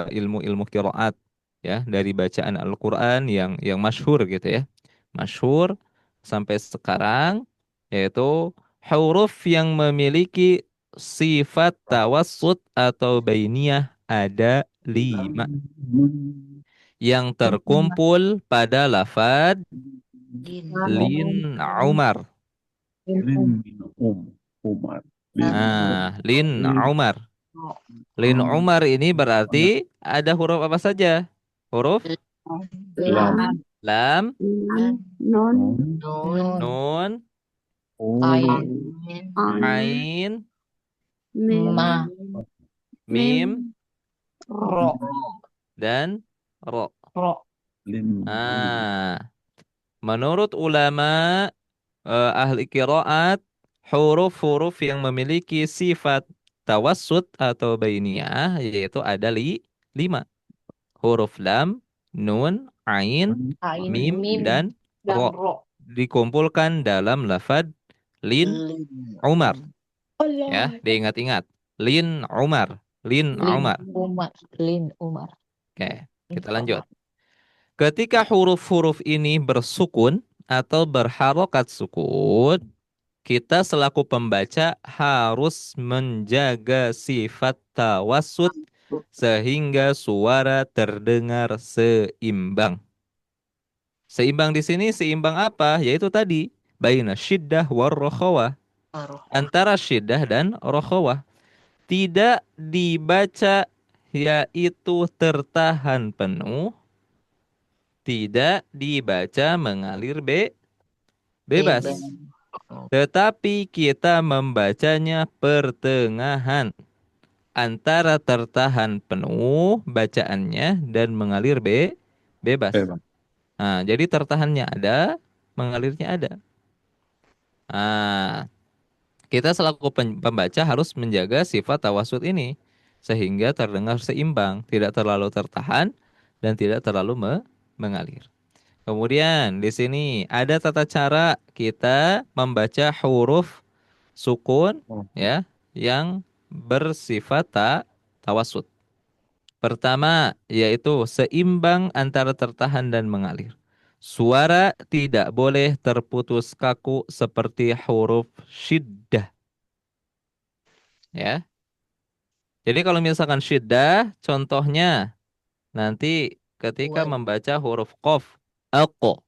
ilmu-ilmu qiraat ya dari bacaan Al-Qur'an yang masyhur gitu ya. Masyhur sampai sekarang yaitu huruf yang memiliki sifat tawassut atau bainiyah ada 5 yang terkumpul pada lafad Lin Umar. Lin Umar. Nah, Lin Umar. Lin Umar ini berarti ada huruf apa saja? Huruf Lam, lam, Non, Nun. nun, Ain. ain, Ma. mim, Ro. dan ro. Ro. Lin, Menurut ulama ahli qiraat, huruf-huruf yang memiliki sifat tawassut atau bainiyah yaitu ada 5. Huruf lam, nun, ain, Ain. mim, Mim. dan Dan ro. ro. Dikumpulkan dalam lafad Lin Lin. Umar. Ya, Allah. diingat-ingat. Lin Umar. Lin Lin Umar. Umar. Lin Umar. Oke, kita lanjut. Ketika huruf-huruf ini bersukun atau berharokat sukun, kita selaku pembaca harus menjaga sifat tawassut sehingga suara terdengar seimbang. Seimbang di sini seimbang apa? Yaitu tadi baina syiddah war rokhawah. Antara syiddah dan rokhawah. Tidak dibaca yaitu tertahan penuh. Tidak dibaca mengalir bebas. Tetapi kita membacanya pertengahan. Antara tertahan penuh bacaannya dan mengalir bebas. Nah, jadi tertahannya ada, mengalirnya ada. Nah, kita selaku pembaca harus menjaga sifat tawassut ini sehingga terdengar seimbang, tidak terlalu tertahan dan tidak terlalu mengalir. Kemudian di sini ada tata cara kita membaca huruf sukun ya yang bersifat tawassut. Pertama, yaitu seimbang antara tertahan dan mengalir. Suara tidak boleh terputus kaku seperti huruf syiddah. Ya. Jadi kalau misalkan syiddah, contohnya nanti ketika membaca huruf qaf, alqa.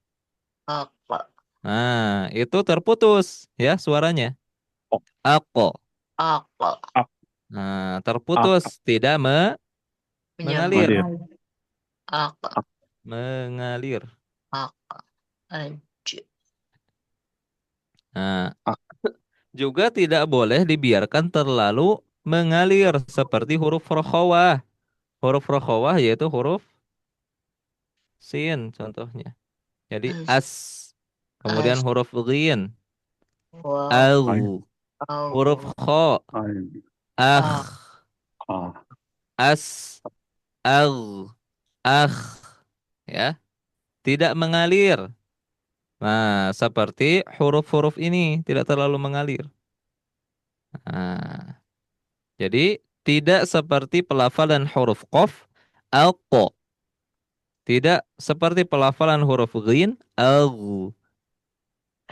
Nah, itu terputus ya suaranya. Alqa. Nah, terputus, tidak mengalir. Mengalir. Nah, juga tidak boleh dibiarkan terlalu mengalir seperti huruf rokhawah. Huruf rokhawah yaitu huruf sin contohnya. Jadi as. Kemudian huruf ghin. Au. Huruf kha. Akh. As. Agh. Akh. Ya. Tidak mengalir. Nah, seperti huruf-huruf ini tidak terlalu mengalir. Nah, jadi tidak seperti pelafalan huruf qaf, al-qa. Tidak seperti pelafalan huruf ghin, al.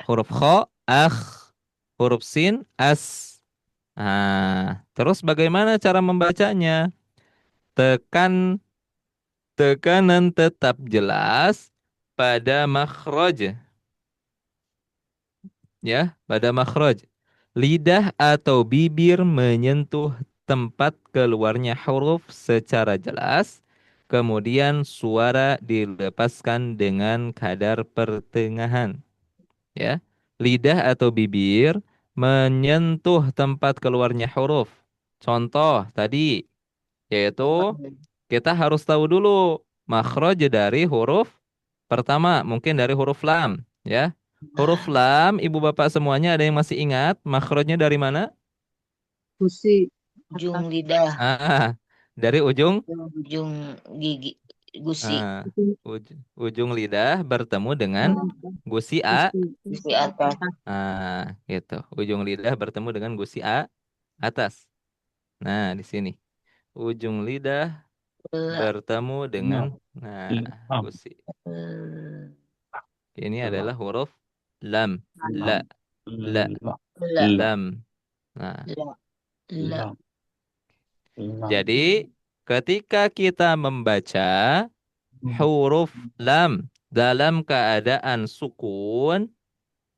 Huruf kha, akh. Huruf sin, as. Nah, terus bagaimana cara membacanya? Tekan Tekanan tetap jelas pada makhraj, ya, pada makhraj. Lidah atau bibir menyentuh tempat keluarnya huruf secara jelas, kemudian suara dilepaskan dengan kadar pertengahan, ya. Lidah atau bibir menyentuh tempat keluarnya huruf. Contoh tadi yaitu kita harus tahu dulu makhraj dari huruf pertama, mungkin dari huruf lam, ya. Huruf lam, ibu bapak semuanya ada yang masih ingat makhrajnya dari mana? Gusi. Ujung lidah, Ah, dari ujung, ujung gigi, gusi, ah, ujung lidah bertemu dengan gusi A. gusi atas, Ah, gitu. Ujung lidah bertemu dengan gusi A atas. Nah, di sini. Ujung lidah bertemu dengan, nah, gusi. Ini adalah huruf lam, la, la, lam. Nah, la, jadi ketika kita membaca huruf lam dalam keadaan sukun,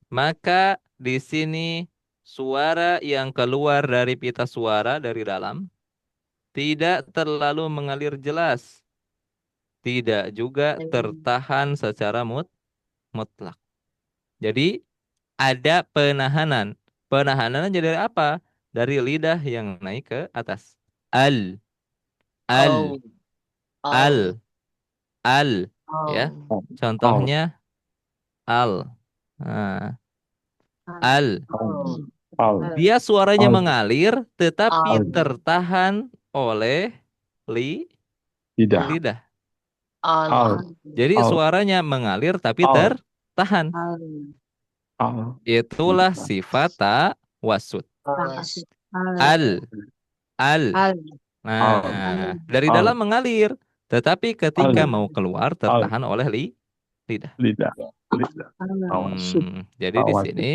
maka di sini suara yang keluar dari pita suara dari dalam tidak terlalu mengalir jelas, tidak juga tertahan secara mutlak. Jadi ada penahanan. Penahanannya dari apa? Dari lidah yang naik ke atas. Al, al, al, al. Ya. Contohnya al. Nah, al. Dia suaranya mengalir tetapi tertahan oleh lidah. Jadi suaranya mengalir tapi tertahan. Itulah sifat tawasud. Al, al. Nah, dari dalam mengalir, tetapi ketika mau keluar tertahan oleh lidah. Jadi di sini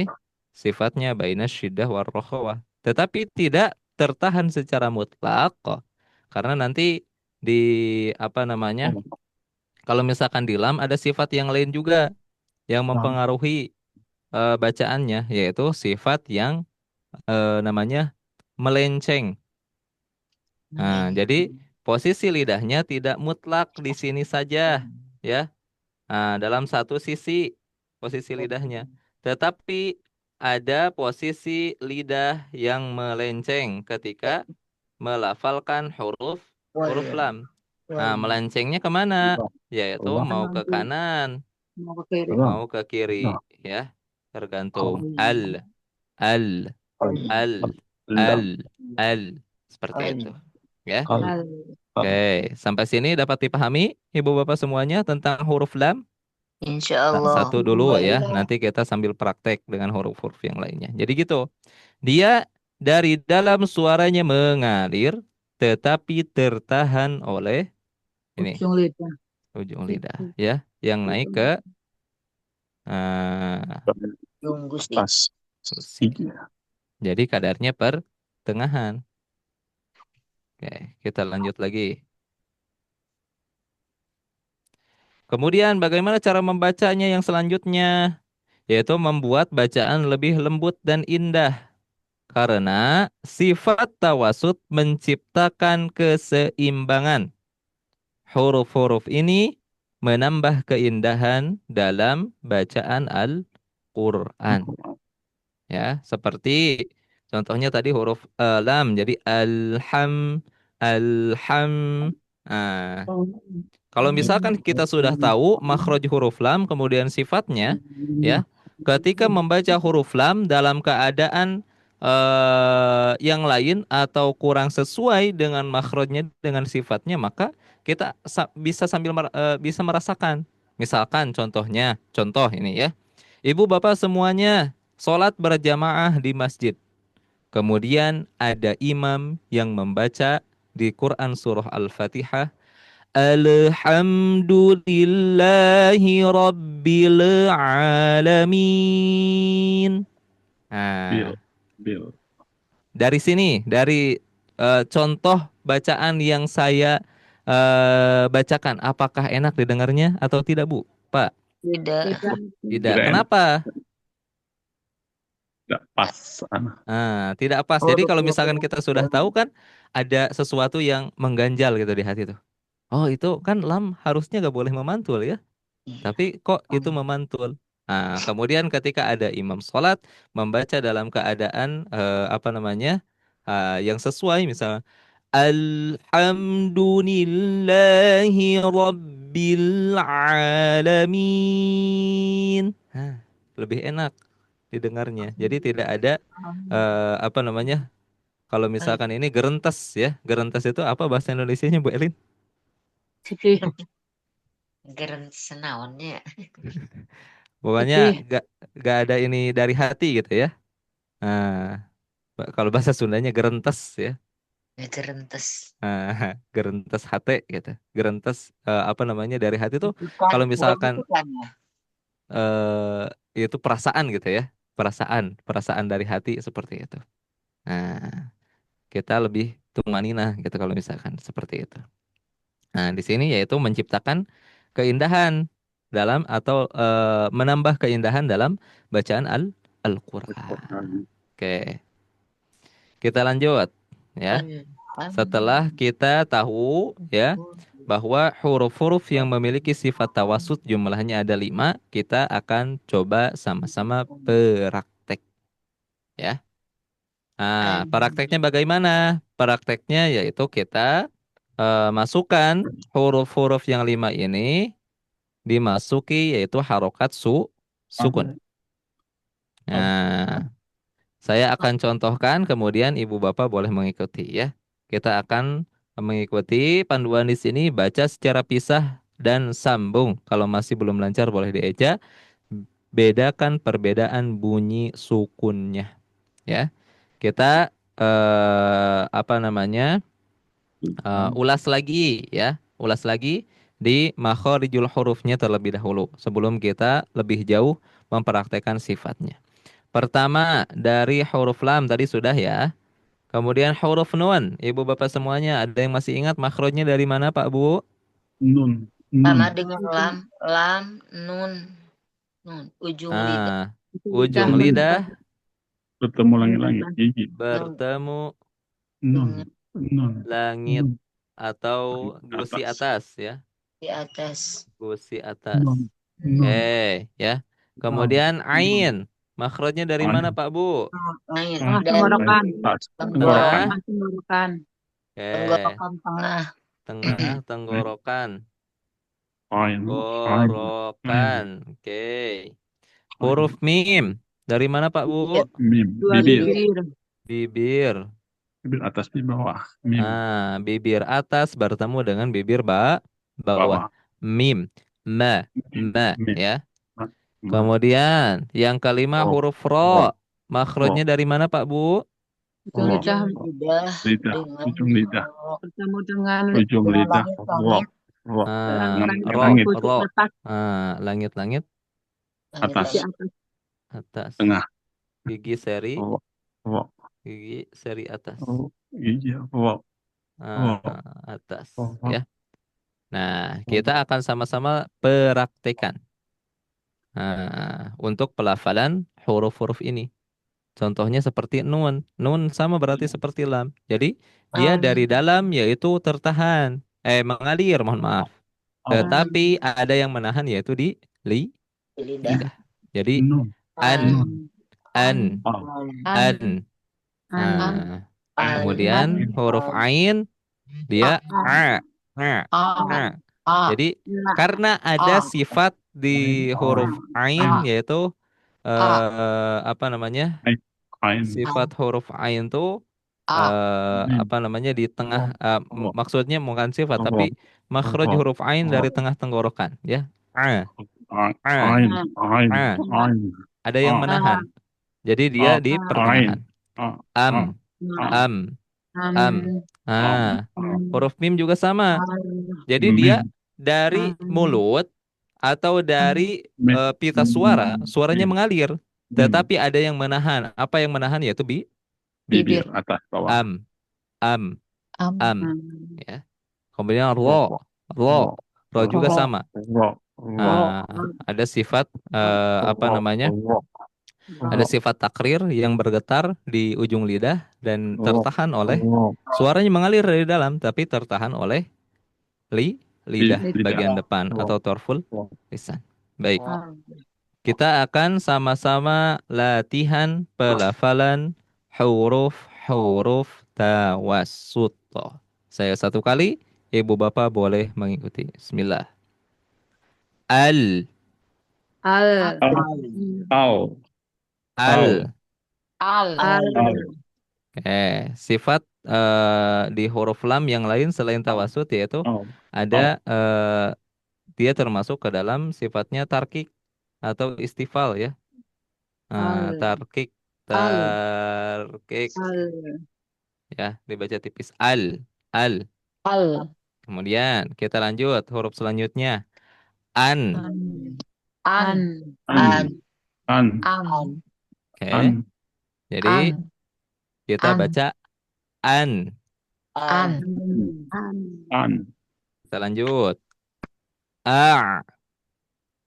sifatnya baina syiddah war rokhawah. Tetapi tidak tertahan secara mutlak kok. Karena nanti di apa namanya? Kalau misalkan di lam ada sifat yang lain juga yang mempengaruhi bacaannya, yaitu sifat yang namanya melenceng. Nah, jadi posisi lidahnya tidak mutlak di sini saja, ya. Nah, dalam satu sisi posisi lidahnya, tetapi ada posisi lidah yang melenceng ketika melafalkan huruf lam. Nah, melencengnya kemana? Yaitu mau ke kanan, mau ke kiri, ya. Tergantung al, al, al, seperti itu, ya. Oke, sampai sini dapat dipahami ibu bapak semuanya tentang huruf lam? insya Allah. Satu dulu ya, nanti kita sambil praktek dengan huruf-huruf yang lainnya. Jadi gitu, dia dari dalam suaranya mengalir, tetapi tertahan oleh ini ujung lidah, ya, yang naik ke gusi. Jadi kadarnya pertengahan. Oke, kita lanjut lagi. Kemudian bagaimana cara membacanya yang selanjutnya? Yaitu membuat bacaan lebih lembut dan indah. Karena sifat tawasud menciptakan keseimbangan. Huruf-huruf ini menambah keindahan dalam bacaan Al-Quran. Ya, seperti contohnya tadi huruf lam. Jadi alham. Nah, kalau misalkan kita sudah tahu makhraj huruf lam kemudian sifatnya, ya, ketika membaca huruf lam dalam keadaan yang lain atau kurang sesuai dengan makhrajnya dengan sifatnya, maka kita bisa sambil bisa merasakan. Misalkan contoh ini ya. Ibu bapak semuanya sholat berjamaah di masjid. Kemudian ada imam yang membaca di Quran surah Al-Fatihah. Alhamdulillahi Rabbil Alamin. Bil, Nah, bil. dari sini, dari contoh bacaan yang saya bacakan, apakah enak didengarnya atau tidak, Bu? Pak? Tidak. Tidak. Tidak. Tidak enak, Kenapa? tidak pas. Tidak pas. Jadi kalau misalkan Huruf-huruf. kita sudah tahu kan ada sesuatu yang mengganjal gitu di hati tuh. Oh, itu kan lam harusnya gak boleh memantul ya. Tapi kok itu memantul? Nah, kemudian ketika ada imam sholat membaca dalam keadaan apa namanya yang sesuai, misalnya Alhamdulillahi Rabbil Alamin. Nah, lebih enak didengarnya. Jadi tidak ada apa namanya? Kalau misalkan ini gerentes ya, gerentes itu apa bahasa Indonesianya, Bu Elin? Geren senaonnya. Pokoknya gak ada ini dari hati gitu ya. Nah, kalau bahasa Sundanya gerentes ya. Gerentes. Gerentes hati gitu. Gerentes apa namanya dari hati tuh Bukan, kalau bukan misalkan gitu kan ya. itu perasaan gitu ya. Perasaan dari hati seperti itu. Nah, kita lebih tumanina gitu kalau misalkan seperti itu. Nah, di sini yaitu menciptakan keindahan dalam atau menambah keindahan dalam bacaan Al-Qur'an. Oke, kita lanjut ya. Setelah kita tahu ya bahwa huruf-huruf yang memiliki sifat tawasud jumlahnya ada 5, kita akan coba sama-sama praktek ya. Nah, prakteknya bagaimana? Prakteknya yaitu kita masukkan huruf-huruf yang 5 ini dimasuki yaitu harokat sukun. Nah, saya akan contohkan kemudian ibu bapak boleh mengikuti ya. Kita akan mengikuti panduan di sini baca secara pisah dan sambung. Kalau masih belum lancar boleh dieja. Bedakan perbedaan bunyi sukunnya ya. Kita apa namanya? Ulas lagi ya. Ulas lagi di makharijul hurufnya terlebih dahulu sebelum kita lebih jauh mempraktekkan sifatnya. Pertama dari huruf lam tadi sudah ya. Kemudian huruf nun. Ibu bapak semuanya ada yang masih ingat makhrajnya dari mana Pak Bu? Nun, Sama nun. dengan lam, nun, ujung lidah. Ah, ujung lidah Bertemu langit-langit gigi. bertemu Nun, nun, langit nun. atau gusi atas ya. Di atas. Gusi atas. Nun, nun. Ya. Kemudian ain. Makhrajnya dari mana Pak Bu? Ain. Tengah Dan tenggorokan. Tenggorokan. Tengah tenggorokan. tenggorokan tengah. Tengah tenggorokan. Ain, ain, Gorokan. Oke. Huruf mim. Dari mana Pak Bu? mim, Dua bibir. bibir. Bibir. Bibir atas, bibir bawah. Mim, Bibir atas bertemu dengan bibir bawah. bawah. Mim. Ma. Mim. Ya. Ma. Kemudian yang kelima Ro. huruf ro. Makhrajnya Ro. dari mana Pak Bu? Ujung lidah Lidah. Lidah, Dengan ujung lidah. bertemu dengan Ujung lidah. langit-langit. Ro. Langit. Langit. ujung atas. Langit-langit Atas. Di atas. atas. Tengah. Gigi seri. Ro. Ro. Gigi seri atas. Ro. Iya. Ro. Atas. Ro. Ya. Nah, kita akan sama-sama praktekkan untuk pelafalan huruf-huruf ini. Contohnya seperti nun. Nun sama berarti seperti lam. Jadi dia dari dalam yaitu tertahan. Mengalir, mohon maaf. Tetapi ada yang menahan yaitu di Lidah. lidah. Jadi Nun. an. Kemudian huruf ain dia a. Jadi karena ada sifat di huruf ain yaitu apa namanya? Ain. Sifat huruf ain itu apa namanya di tengah maksudnya bukan sifat tapi makhraj huruf ain dari tengah tenggorokan ya. A, Ain, ain, A. ain, Ada yang a, menahan. Jadi dia a, di ain, pertengahan. a, Am, a, am, am. am, Huruf mim juga sama. Jadi dia mim, dari mulut atau dari mim, pita suara, suaranya mim, mengalir. mim, Tetapi ada yang menahan. Apa yang menahan? Yaitu bibir Bibir. atas bawah. am, am, Am. am. Ya. Kemudian Ro, ro, ro ro, juga Ro. sama. ro, ro, Ah, ada sifat apa ro, namanya? ro, Ada ro, sifat takrir yang bergetar di ujung lidah dan ro, tertahan oleh ro, suaranya mengalir dari dalam tapi tertahan oleh lidah lidah. bagian depan Ro, atau torful ro, lisan. Baik, ro. kita akan sama-sama latihan pelafalan huruf-huruf tawassut. Saya satu kali, ibu bapak boleh mengikuti. Bismillah. Al, Al. Al, al. Al. Al. Sifat di huruf lam yang lain selain tawasud yaitu al, ada dia termasuk ke dalam sifatnya tarkik atau istifal ya. Al. Tarkik, Al. tarkik Al. ya dibaca tipis al. Al. Kemudian kita lanjut huruf selanjutnya an. An. An. an, an, An. Oke, an, jadi An. kita An. baca an. An. an, Kita lanjut a.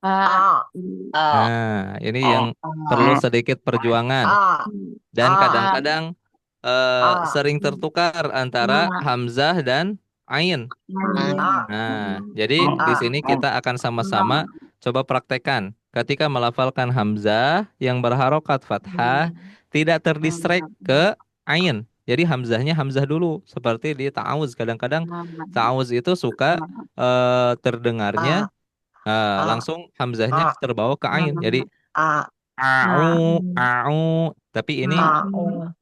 A. Nah, ini a, yang perlu sedikit perjuangan A. dan A. kadang-kadang A. sering tertukar antara hamzah dan ain. A. Nah, jadi di sini kita akan sama-sama coba praktekkan. Ketika melafalkan hamzah yang berharokat fathah, tidak terdistract ke ain. Jadi hamzahnya hamzah dulu, seperti di ta'awuz. Kadang-kadang ta'awuz itu suka terdengarnya langsung hamzahnya A. terbawa ke ain. Jadi A. au. Tapi ini A.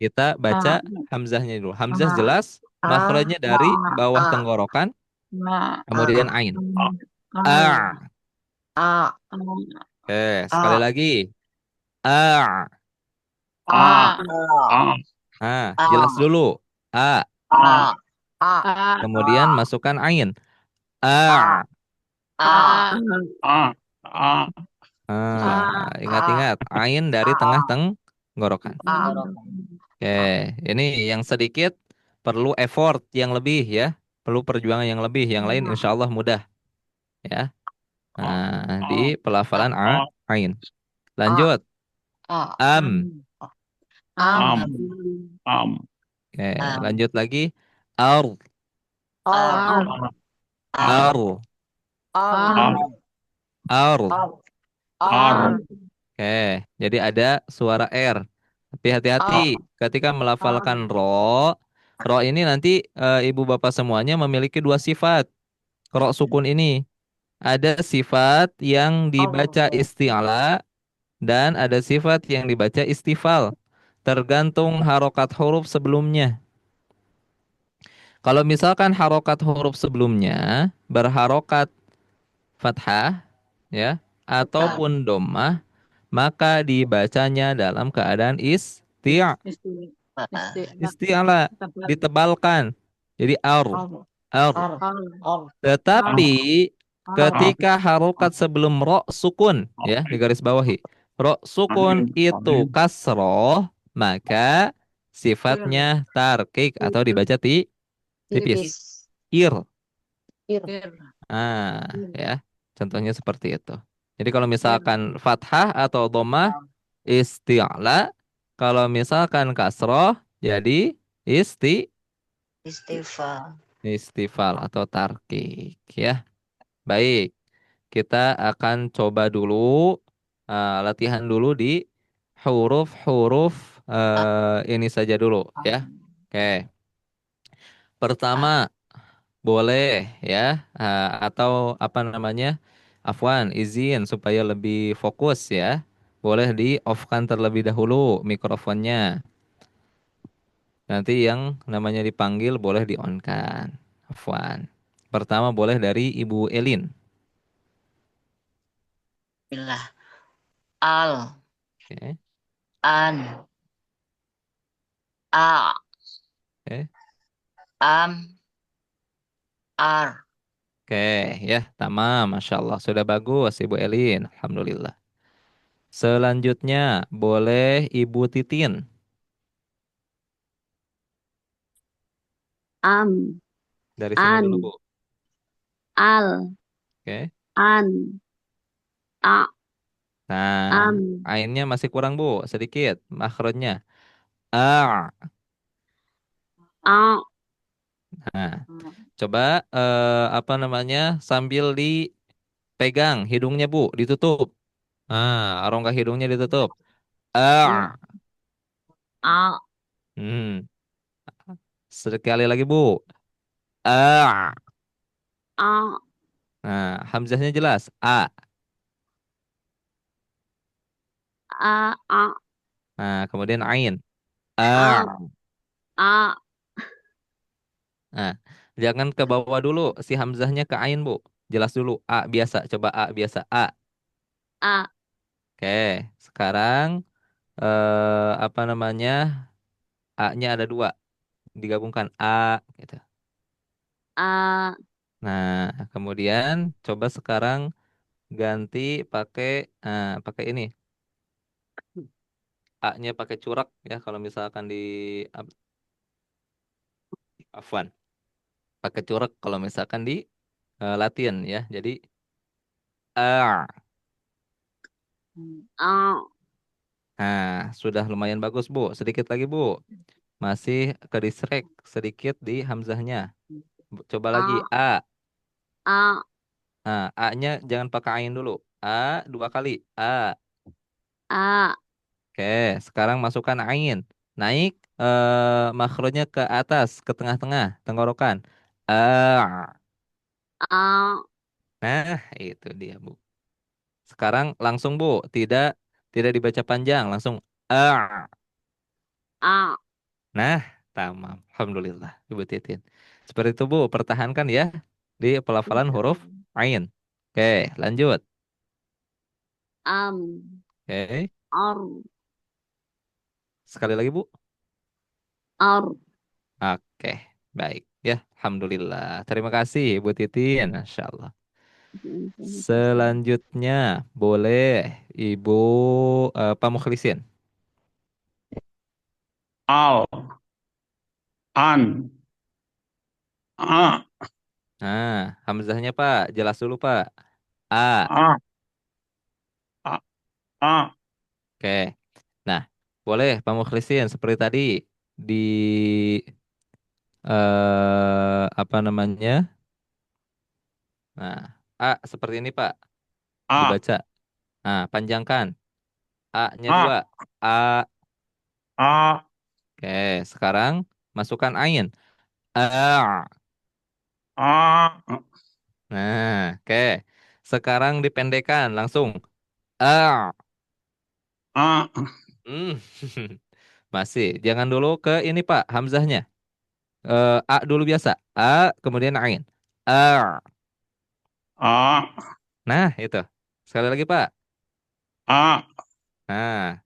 kita baca hamzahnya dulu. Hamzah A. jelas makhrajnya dari bawah A. tenggorokan, A. kemudian ain. A. A. A. Sekali A. lagi. A. a, A. Jelas dulu. A. A. A. Kemudian masukkan ain. A. A. A. a, a, Ingat-ingat. Ain dari tengah tenggorokan. Ini yang sedikit perlu effort yang lebih ya. Perlu perjuangan yang lebih. Yang lain insya Allah mudah. Ya. Di pelafalan ain. Lanjut. Am. am, am, Lanjut lagi. Ar. ar, Ar. ar, Ar. ar, Jadi ada suara R. Tapi hati-hati ketika melafalkan ro. Ro ini nanti ibu bapak semuanya memiliki dua sifat. Ro sukun ini. Ada sifat yang dibaca isti'la dan ada sifat yang dibaca istifal. Tergantung harokat huruf sebelumnya. Kalau misalkan harokat huruf sebelumnya berharokat fathah ya ataupun dhammah maka dibacanya dalam keadaan isti'la ditebalkan. Jadi ar. Tetapi ketika harokat sebelum ro sukun ya di garis bawahi. Ro sukun itu kasroh maka sifatnya tarkik atau dibaca tipis. Ir. Ya. Contohnya seperti itu. Jadi kalau misalkan fathah atau dhammah isti'la, kalau misalkan kasroh jadi Istighfar. istifal atau tarkik ya. Baik, kita akan coba dulu latihan dulu di huruf-huruf ini saja dulu ya. Oke. Pertama boleh ya atau apa namanya? Afwan, izin supaya lebih fokus ya. Boleh di off-kan terlebih dahulu mikrofonnya. Nanti yang namanya dipanggil boleh di on-kan. Afwan. Pertama boleh dari Ibu Elin. Bismillah. Al, Oke. an, a, Oke. am, ar. Oke, ya, tamam. Masya Allah, sudah bagus, Ibu Elin. Alhamdulillah. Selanjutnya, boleh Ibu Titin. Am, Dari sini dulu, Bu. an, al, Oke. an, a, Nah, am, ainnya masih kurang, Bu. Sedikit, makhrajnya. A. a, Nah, coba apa namanya? Sambil dipegang hidungnya, Bu, ditutup. Rongga hidungnya ditutup. A. a, Hmm. Sekali lagi, Bu. A. a, Nah, hamzahnya jelas. A. a, Nah, kemudian ain. A. a, a, Nah, jangan ke bawah dulu si hamzahnya ke ain, Bu. Jelas dulu. A biasa. Coba A biasa. A. a, Oke. Sekarang apa namanya? A-nya ada dua. Digabungkan A gitu. a, Nah, kemudian coba sekarang ganti pakai pakai ini. A-nya pakai curak ya kalau misalkan di afwan. Pakai curak kalau misalkan di Latin ya. Jadi A. a, Nah, sudah lumayan bagus, Bu. Sedikit lagi, Bu. Masih ke disrek sedikit di hamzahnya. Coba lagi a, A. a, Nah, A-nya jangan pakai ain dulu. A dua kali. A. a, Oke, sekarang masukkan ain. Naik makronya ke atas, ke tengah-tengah, tenggorokan. A. a, Nah, itu dia, Bu. Sekarang langsung, Bu. Tidak tidak dibaca panjang, langsung A. a. Nah, tamam. Alhamdulillah, Ibu Titin. Seperti itu, Bu. Pertahankan ya di pelafalan huruf ain. Oke, lanjut. Am, Oke, ar, sekali lagi, Bu. ar. Oke, baik. Ya, Alhamdulillah. Terima kasih, Ibu Titin. Masya Allah. Terima kasih. Selanjutnya, boleh Ibu Pak Mukhlisin. Al, an, a, Nah, hamzahnya, Pak. Jelas dulu, Pak. A. a, a, a, Oke. Nah, boleh Pak Mukhlisin seperti tadi di apa namanya? Nah, A seperti ini, Pak. a, Dibaca. Nah, panjangkan. A-nya a, dua. A. a, Oke, sekarang masukkan ain. A. a, Nah, oke. Sekarang dipendekkan langsung. A. a, Hmm. Masih. Jangan dulu ke ini, Pak, hamzahnya. A dulu biasa. A, kemudian ain. A. a, Nah, itu. Sekali lagi, Pak. a, Nah,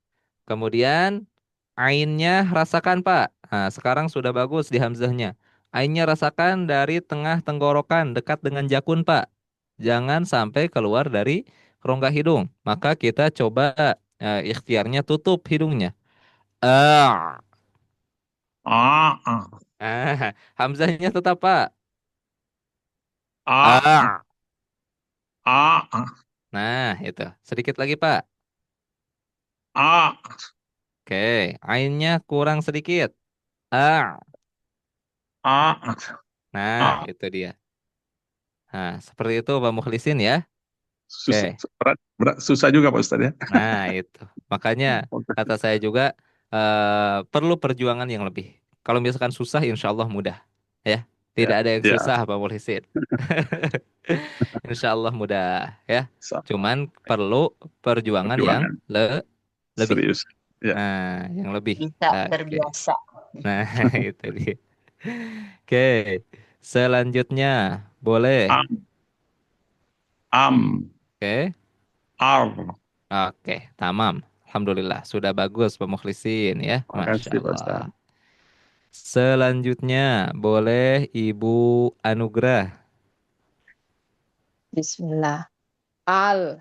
kemudian ainnya rasakan, Pak. Nah, sekarang sudah bagus di hamzahnya. Ainnya rasakan dari tengah tenggorokan dekat dengan jakun, Pak. Jangan sampai keluar dari rongga hidung. Maka kita coba ikhtiarnya tutup hidungnya. Ah. a, Hamzahnya tetap, Pak. a, Ah. a, Nah, itu. Sedikit lagi, Pak. a, Oke, ainnya kurang sedikit. Ah. a, Nah, a. itu dia. Nah, seperti itu Pak Mukhlisin ya. Oke. Susah, berat, berat, susah juga Pak Ustadz ya. Nah, itu. Makanya Oke. kata saya juga perlu perjuangan yang lebih. Kalau misalkan susah, insya Allah mudah. Ya, Ya, tidak ada yang ya. susah Pak Mukhlisin. Insya Allah mudah. Ya, Sama. cuman perlu perjuangan yang Perjuangan lebih. serius. Ya. Nah, yang lebih. Bisa Oke. terbiasa. Nah, itu dia. Oke. Selanjutnya, boleh. Am, am, Oke. Ar. Oke, tamam. Alhamdulillah, sudah bagus Pak Mukhlisin ya. Masya Makasih Pak Allah. Ustadz. Selanjutnya, boleh Ibu Anugrah. Bismillah. Al,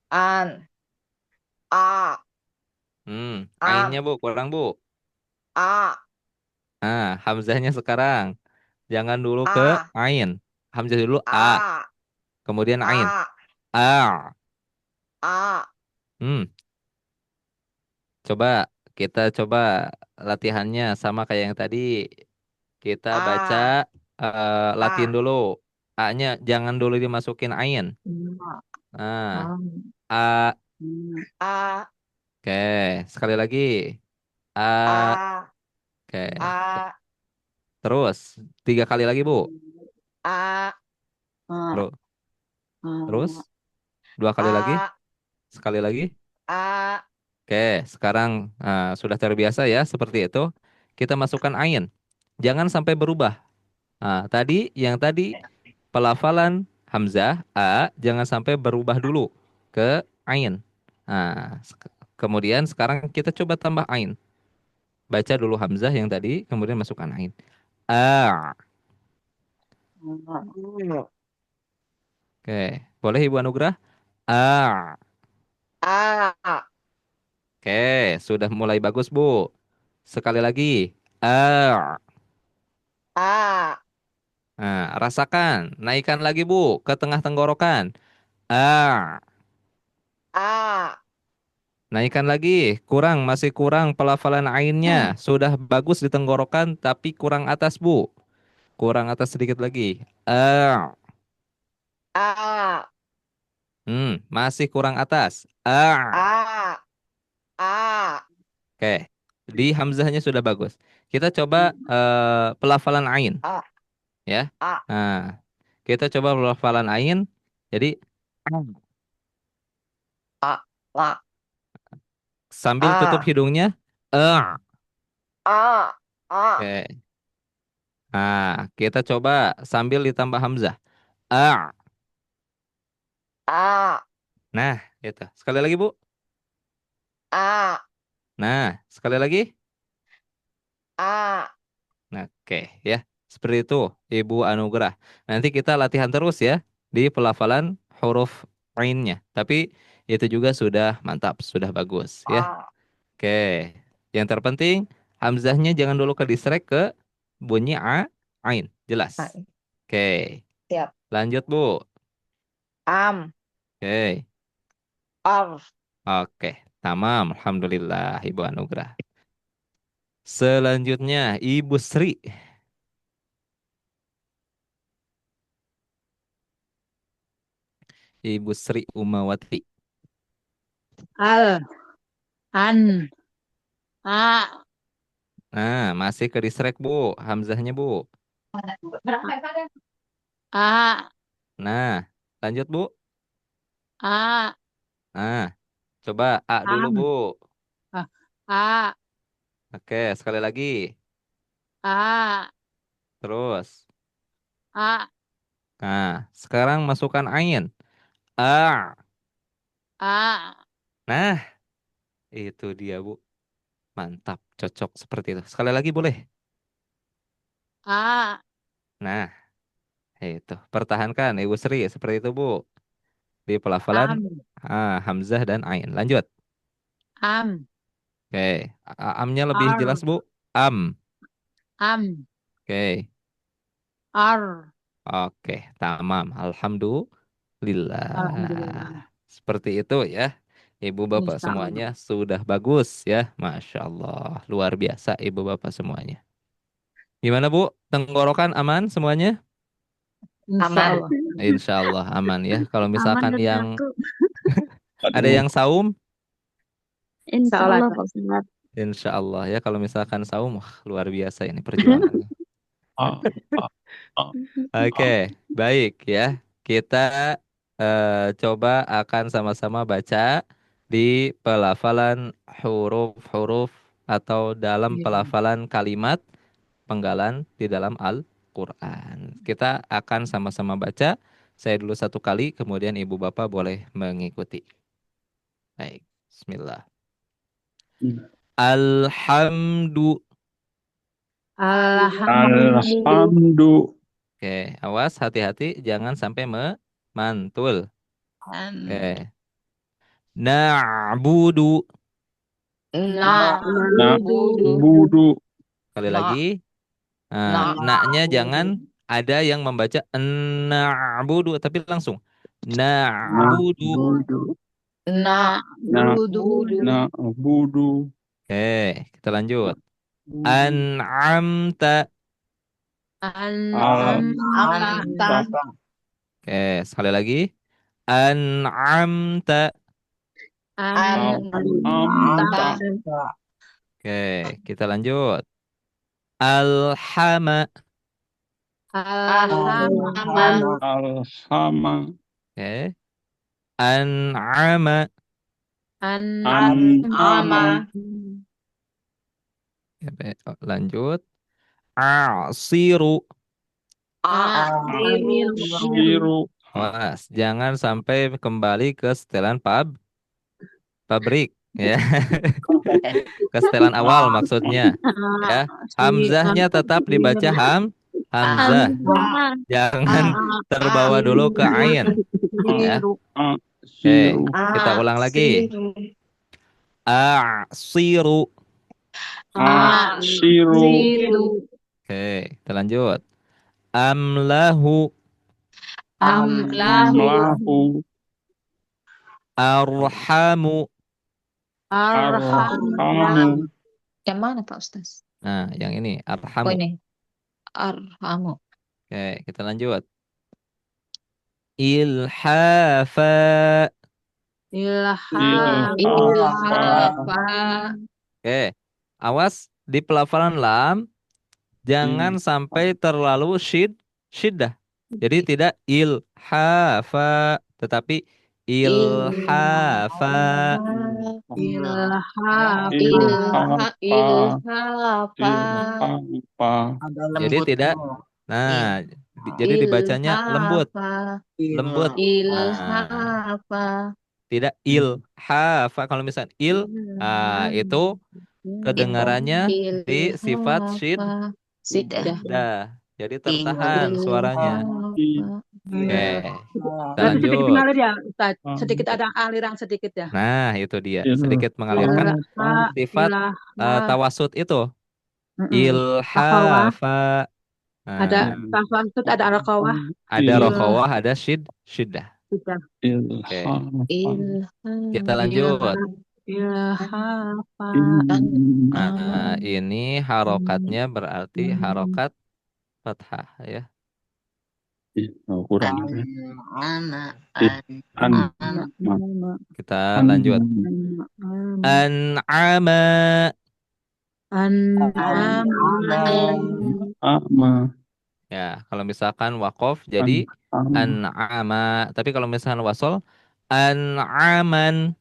an, a, Ainnya am, Bu, kurang Bu. a, Hamzahnya sekarang. Jangan dulu ke a, ain. Hamzah dulu a, a, kemudian ain. a, A. a, Hmm, coba kita coba latihannya sama kayak yang tadi. Kita baca a, Latin a, dulu. A-nya jangan dulu dimasukin ain. Enggak. Nah, Am. A. Enggak. a, Oke, sekali lagi. A. a, Oke, a, terus 3 kali lagi Bu. a, A. Terus, terus A. 2 kali lagi. a, Sekali lagi. a, Oke, sekarang sudah terbiasa ya seperti itu. Kita masukkan ain. Jangan sampai berubah. Yang tadi pelafalan hamzah a jangan sampai berubah dulu ke ain. Kemudian sekarang kita coba tambah ain. Baca dulu hamzah yang tadi, kemudian masukkan ain. A. Oke, boleh Ibu Anugrah? A. a, Oke, sudah mulai bagus Bu. Sekali lagi. A. a, Rasakan. Naikkan lagi Bu ke tengah tenggorokan. A. a, Naikkan lagi. Masih kurang pelafalan ainnya. Sudah bagus di tenggorokan, tapi kurang atas Bu. Kurang atas sedikit lagi. A. a, Masih kurang atas. A. a, a, Oke. Di hamzahnya sudah bagus. Kita coba pelafalan ain. a, Ya. a, Nah, kita coba pelafalan ain. Jadi a, la, sambil tutup a, hidungnya. A. a, a, Oke. Kita coba sambil ditambah hamzah. A. a, Nah, itu. Sekali lagi, Bu. a, Nah, sekali lagi. a, Nah, oke, ya. Seperti itu, Ibu Anugrah. Nanti kita latihan terus ya di pelafalan huruf ainnya. Tapi itu juga sudah mantap, sudah bagus ya. a, Oke. Yang terpenting hamzahnya jangan dulu ke disrek ke bunyi ain. Jelas. a. Oke. Siap. Lanjut, Bu. Am, Oke. ar, Oke. Tamam. Alhamdulillah, Ibu Anugrah. Selanjutnya, Ibu Sri. Ibu Sri Umawati. Al. An. A. Masih ke disrek, Bu. Hamzahnya, Bu. A. Nah, lanjut, Bu. A. Nah, coba A dulu, Bu. Am. A. A. Oke, sekali lagi. A. Terus. A. Nah, sekarang masukkan ain. A. A. Nah, itu dia, Bu. Mantap, cocok seperti itu. Sekali lagi boleh. A. Nah, itu. Pertahankan, Ibu Sri. Seperti itu, Bu. Di pelafalan Am. Hamzah dan ain. Lanjut. Am. Oke. Amnya lebih jelas, Ar. Bu. Am. Am. Oke. Ar. Oke, tamam. Alhamdulillah. Alhamdulillah. Seperti itu ya. Ibu bapak Insya semuanya Allah. sudah bagus ya. Masya Allah. Luar biasa ibu bapak semuanya. Gimana Bu? Tenggorokan aman semuanya? Insya aman. Allah. Insya Allah aman ya. Kalau Aman misalkan dan yang baku. ada Aduh. yang saum, Insya Insya Allah. Allah Pak Ustadz. insya Allah ya. Kalau misalkan saum, wah, luar biasa ini perjuangannya. Ah, ah, ah, Oke, ah. baik ya. Kita coba akan sama-sama baca di pelafalan huruf-huruf atau dalam Iya. pelafalan kalimat penggalan di dalam Al-Quran. Kita akan sama-sama baca Saya dulu satu kali, kemudian ibu bapak boleh mengikuti. Baik, Bismillah. Alhamdu. Alhamdulillah. Alhamdu. Oke, awas hati-hati jangan sampai mantul. Oke. Na'budu. Na'budu. Budu. Sekali Na- lagi. Nah, na-nya jangan ada yang membaca na'budu tapi langsung na'budu. Na'budu. Na'budu. Oke, kita lanjut. An'amta. Anta. Oke, sekali lagi. An'amta. Anta. Oke, kita lanjut. Alhama. Alhama. Alhama. Oke. An'ama. An'ama. Oke, lanjut. Asiru. Asiru. Siru. Awas, jangan sampai kembali ke setelan pabrik ya. Ke setelan awal maksudnya. Ya. Hamzahnya tetap dibaca hamzah. Jangan terbawa dulu ke ain. Ya. Oke, kita ulang lagi. Asiru. Asiru. Oke, kita lanjut. Amlahu. Amlahu. Arhamu. Arhamu. Yang mana Pak Ustaz? Nah, yang ini Oh arhamu. ini. Arhamu. Oke, kita lanjut. Ilhafa. Ilhafa. Oke, awas di pelafalan lam jangan sampai terlalu syiddah. Jadi tidak ilhafa, tetapi ilhafa. Jadi tidak. Nah, jadi dibacanya lembut. Lembut. Nah, tidak ilhafa. Kalau misalnya itu kedengarannya di sifat syiddah. Jadi tertahan suaranya. Oke, kita Berarti sedikit lanjut. mengalir ya, Ustaz. Sedikit ada aliran sedikit ya. Nah, itu dia. Sedikit mengalirkan sifat tawasud itu. Ilhafa. Ada Nah, tafawud, ada alqawah. ada rokhawah, ada syiddah. Sudah. Oke, kita lanjut. Ilhafa. Nah, ini harokatnya berarti harokat fathah ya. Kurang. Kita lanjut. An'ama. Ya, kalau misalkan wakof jadi an'ama. Tapi kalau misalkan wasol an'aman.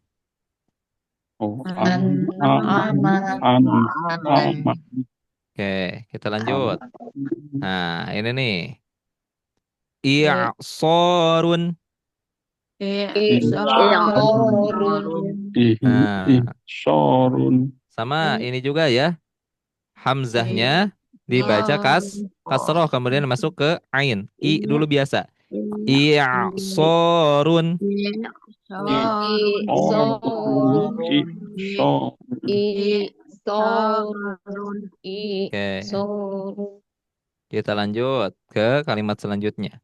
Oke, kita lanjut. Nah, ini nih. I'sorun. Sama ini juga ya. Hamzahnya dibaca kasroh kemudian masuk ke ain. I dulu biasa. I'sorun. Oke. Kita lanjut ke kalimat selanjutnya.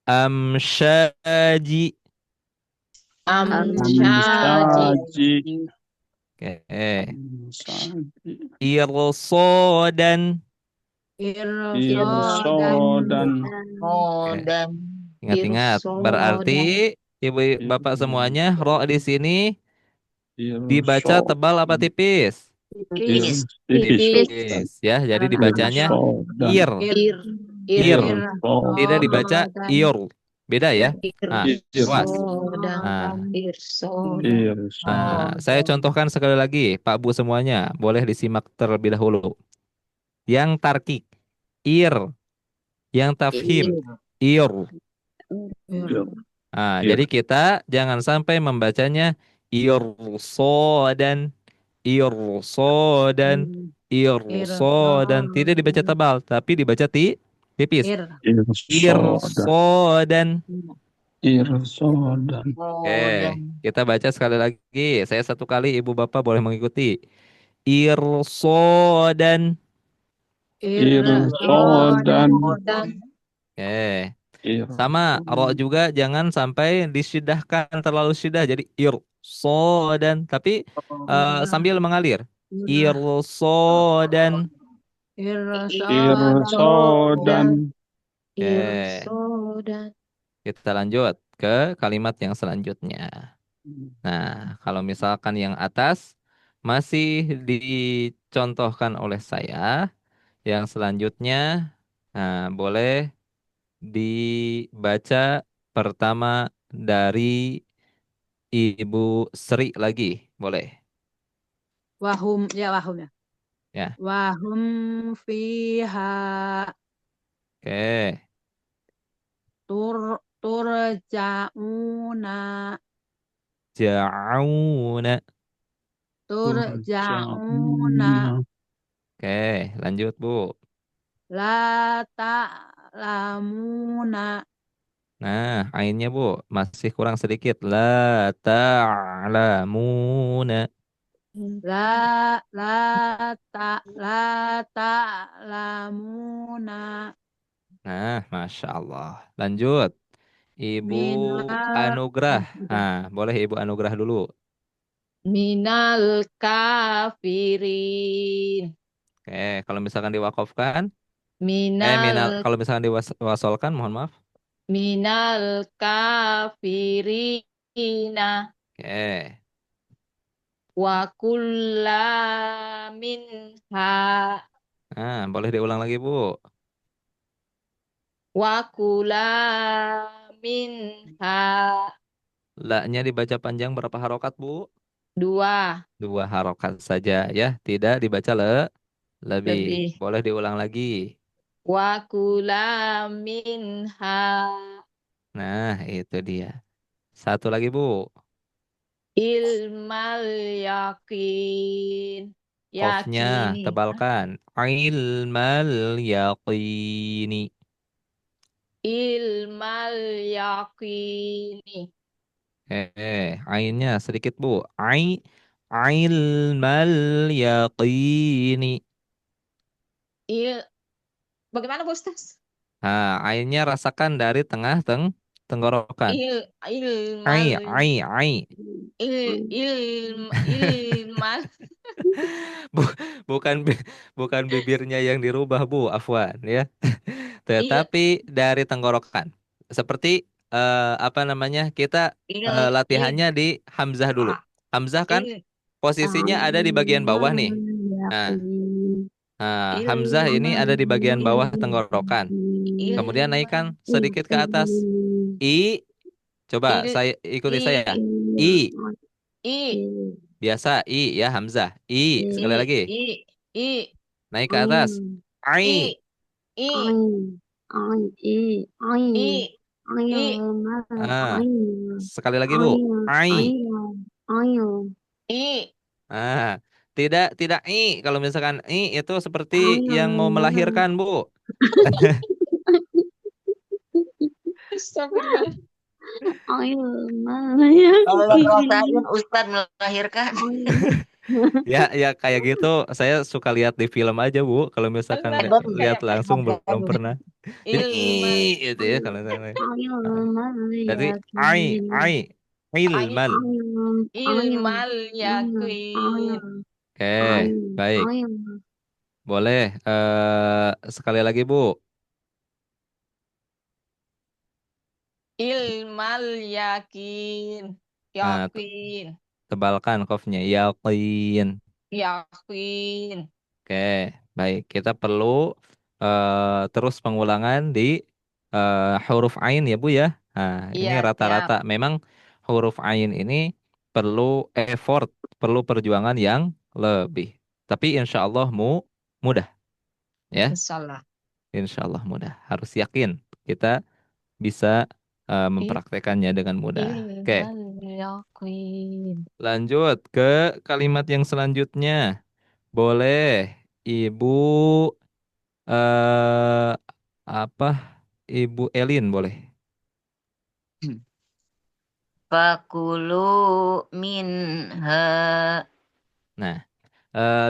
Amsyaji. Oke. Irsodan. Ingat-ingat. Berarti ibu bapak semuanya ro di sini dibaca tebal apa tipis? Tipis ya. Jadi dibacanya ir. Tidak dibaca ir. Beda ya. Nah, puas. Saya contohkan sekali lagi, Pak Bu semuanya, boleh disimak terlebih dahulu. Yang tarkik, ir. Yang tafhim, ir. Ir. Nah, Ir. jadi kita jangan sampai membacanya irsodan, irsodan, irsodan. Tidak dibaca tebal, tapi dibaca tipis. Ir. Irsodan. Irsodan. Irsodan. Oke, dan kita baca sekali lagi. Saya satu kali, ibu bapak boleh mengikuti. Irsodan. Irsodan. dan Oke, sama ro juga jangan sampai disidahkan terlalu sidah. Jadi irsodan, tapi sambil mengalir. Irsodan. Irsodan. Oke, Irsodan. kita lanjut ke kalimat yang selanjutnya. Nah, kalau misalkan yang atas masih dicontohkan oleh saya, yang selanjutnya boleh dibaca pertama dari Ibu Sri lagi, boleh. Wahum ya. Ya, Wahum fiha oke. turja'una Ja'una. turja'una Oke, lanjut Bu. la ta'lamuna Nah, ainnya Bu, masih kurang sedikit. La ta'lamuna. la ta'lamuna Nah, Masya Allah. Lanjut. Ibu minal Anugrah. udah. Nah, boleh Ibu Anugrah dulu. Minal kafirin. Oke, kalau misalkan diwakafkan, Minal kalau misalkan diwasolkan, mohon maaf. minal kafirina. Oke, Wa kulla minha. nah boleh diulang lagi Bu. Wa kulla minha. La-nya dibaca panjang berapa harokat Bu? 2 Dua harokat saja ya, tidak dibaca lebih. lebih. Boleh diulang lagi. Wa kulla minha. Nah, itu dia. Satu lagi Bu. Ilmal yakin. Qafnya Yakini. tebalkan. Ilmal yaqini. Ilmal yakini. Ainnya sedikit Bu. Ilmal yaqini. Il Bagaimana Bu Ustaz? Nah, ainnya rasakan dari tengah tenggorokan. Ilmal Ai. ilmal Bu- bukan bukan bibirnya yang dirubah Bu, afwan ya. il Tetapi dari tenggorokan. Seperti apa namanya? Kita il latihannya di hamzah dulu. Hamzah kan il posisinya ada di bagian bawah nih. Nah, Yakin. hamzah ini ada di bagian bawah tenggorokan. il Kemudian naikkan sedikit ke atas. Yakin. I, coba il saya ikuti i saya. I, i biasa I ya hamzah. I, i sekali lagi. i i Naik ke atas. i Ai. i i i Ah, sekali lagi Bu. Ai. i Ah, tidak I. Kalau misalkan I itu seperti yang mau melahirkan Bu. Astagfirullah. kalau ngerasain Ustadz melahirkan Ya kayak gitu. Saya suka lihat di film aja Bu. Kalau misalkan Allah, abad lihat kayak langsung belum abad pernah. Jadi ilmal itu ya kalau misalkan. Ah, Jadi Yakin. ai ai- ilmal. ilmal yakin. Oke, baik. Boleh sekali lagi Bu. Ilmal yakin. Nah, Yakin. tebalkan qafnya. Yaqin. Yakin. Oke, baik. Kita perlu terus pengulangan di huruf ain ya Bu ya. Nah, ini Iya, siap. rata-rata memang huruf ain ini perlu effort, perlu perjuangan yang lebih. Tapi insya Allah mudah ya. Insyaallah. Insya Allah mudah. Harus yakin kita bisa mempraktekannya dengan mudah. Oke, ilmal yaqin. lanjut ke kalimat yang selanjutnya. Boleh Ibu eh apa? Ibu Elin boleh. Fakulu minha. Nah,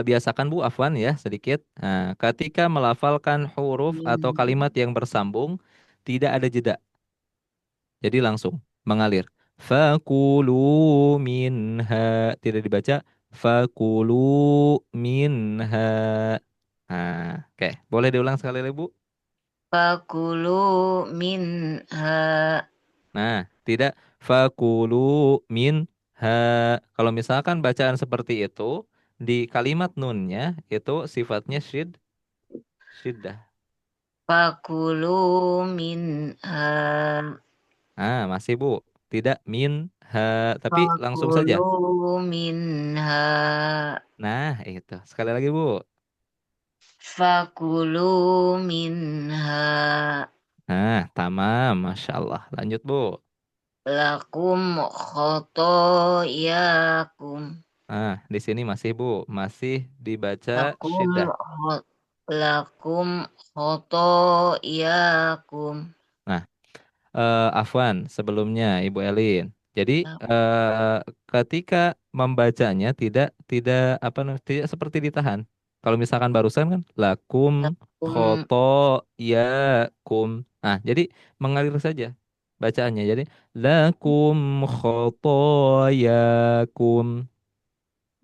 biasakan Bu Afwan ya sedikit. Nah, ketika melafalkan huruf atau kalimat yang bersambung, tidak ada jeda. Jadi langsung mengalir. Fakulu minha. Tidak dibaca. Fakulu minha. Nah, oke. Boleh diulang sekali lagi, Bu? Fakulu minha. Nah, tidak fakulu minha. Kalau misalkan bacaan seperti itu, di kalimat nunnya itu sifatnya syiddah. Fakulu minha. Masih Bu. Tidak minha, tapi langsung saja. Fakulu minha. Nah, itu. Sekali lagi, Bu. Fakulu minha. Nah, tamam. Masya Allah. Lanjut, Bu. Lakum khotoyakum. Nah, di sini masih, Bu. Masih dibaca Lakum syiddah. khot lakum khotoyakum. Nah, Afwan sebelumnya Ibu Elin. Jadi ketika membacanya tidak apa tidak seperti ditahan. Kalau misalkan barusan kan lakum Lakum khoto yakum. Nah, jadi mengalir saja bacaannya. Jadi lakum khoto yakum.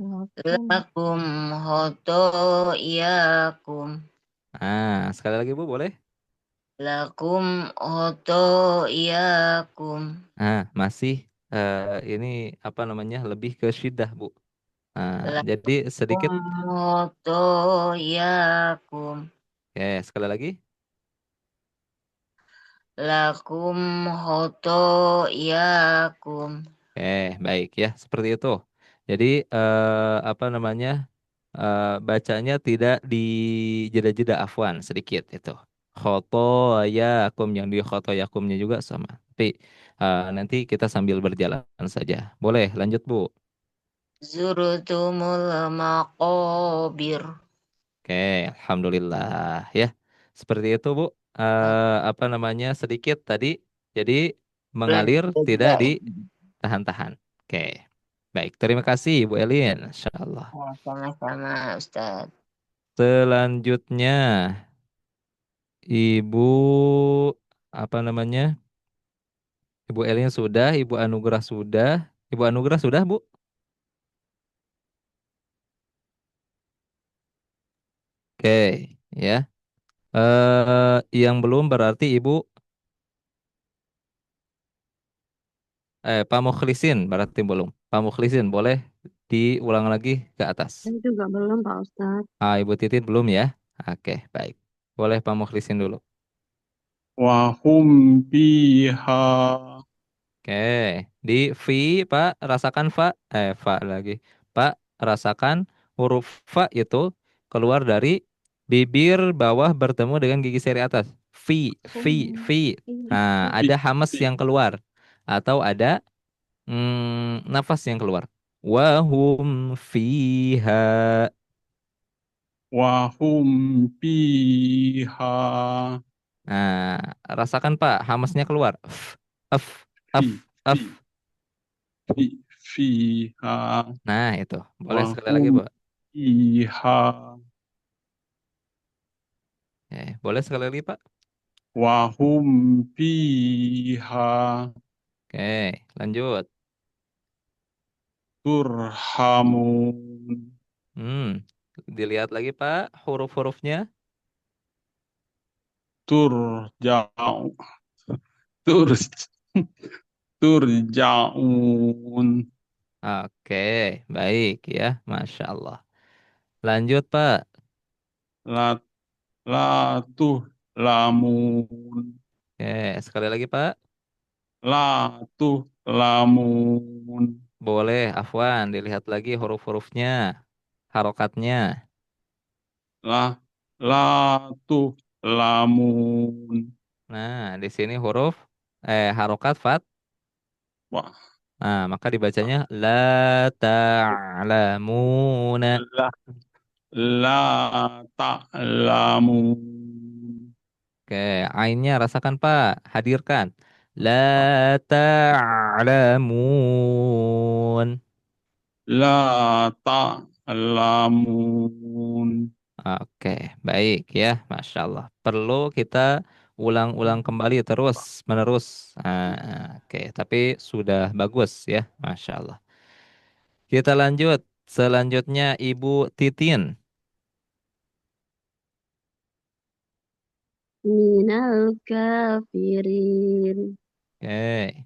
Lakum lakum khotoyakum. Sekali lagi Bu boleh? Lakum khotoyakum. Masih ini apa namanya lebih ke syiddah Bu. Jadi sedikit. Lakum khotoyakum. Oke, sekali lagi. Lakum khotoyakum. Baik ya, seperti itu. Jadi apa namanya bacanya tidak di jeda-jeda afwan sedikit itu. Khotoyakum yang di khotoyakumnya juga sama. Tapi nanti kita sambil berjalan saja. Boleh, lanjut Bu. Zurtumul maqabir. Oke, alhamdulillah ya. Seperti itu Bu. Apa namanya sedikit tadi. Jadi mengalir tidak di tahan-tahan. Oke. Baik, terima kasih Bu Elin. Insya Allah. Sama-sama Ustaz. Selanjutnya, Ibu apa namanya? Ibu Elin sudah, Ibu Anugerah sudah. Ibu Anugerah sudah, Bu? Oke, ya. Yang belum berarti Ibu Pak Mukhlisin berarti belum. Pak Mukhlisin boleh diulang lagi ke atas. Saya juga belum, Pak Ustadz. Ibu Titin belum ya? Oke, baik. Boleh Pak Mukhlisin dulu. Wahum biha. Oke, di fi Pak rasakan fa lagi. Pak rasakan huruf fa itu keluar dari bibir bawah bertemu dengan gigi seri atas. Fi, fi, fi. Nah, ada hamas yang keluar atau ada nafas yang keluar. Wahum fiha. Wahum biha. Nah, rasakan Pak hamasnya keluar. F, f, Fi, f. fi, fiha. Nah, itu. Boleh sekali lagi, Wahum Pak. biha. Boleh sekali lagi, Pak. Wahum biha. Oke, lanjut. Turhamun. Dilihat lagi, Pak, huruf-hurufnya. Turja'u. Tur, turja'un. Oke, baik ya. Masya Allah. Lanjut, Pak. La, la tuh lamun. Oke, sekali lagi, Pak. La tuh lamun. Boleh, Afwan. Dilihat lagi huruf-hurufnya. Harokatnya. La, la tuh lamun. Nah, di sini huruf harokat fat. Wah, Nah, maka dibacanya la ta'lamuna. la la ta'lamun. Oke, ainnya rasakan Pak, hadirkan. La ta'lamun. La ta'lamun. Oke, baik ya, Masya Allah. Perlu kita ulang-ulang kembali terus menerus. Oke, tapi sudah bagus ya, Masya Allah. Kita lanjut. Selanjutnya Ibu Titin. Minal kafirin Oke,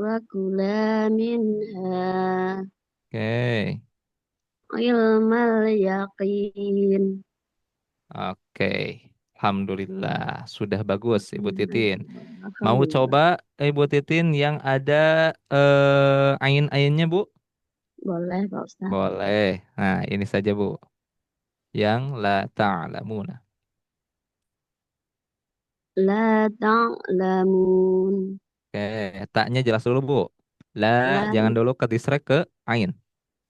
wa kula minha oke, ilmal yaqin. oke. Alhamdulillah, sudah bagus Ibu Titin. Mau Alhamdulillah. coba Ibu Titin yang ada ain-ainnya Bu? Boleh Pak Ustaz. Boleh. Nah, ini saja Bu. Yang la ta'lamuna. La ta'lamun. Oke, taknya jelas dulu Bu. La, La, jangan dulu ke distract ke ain.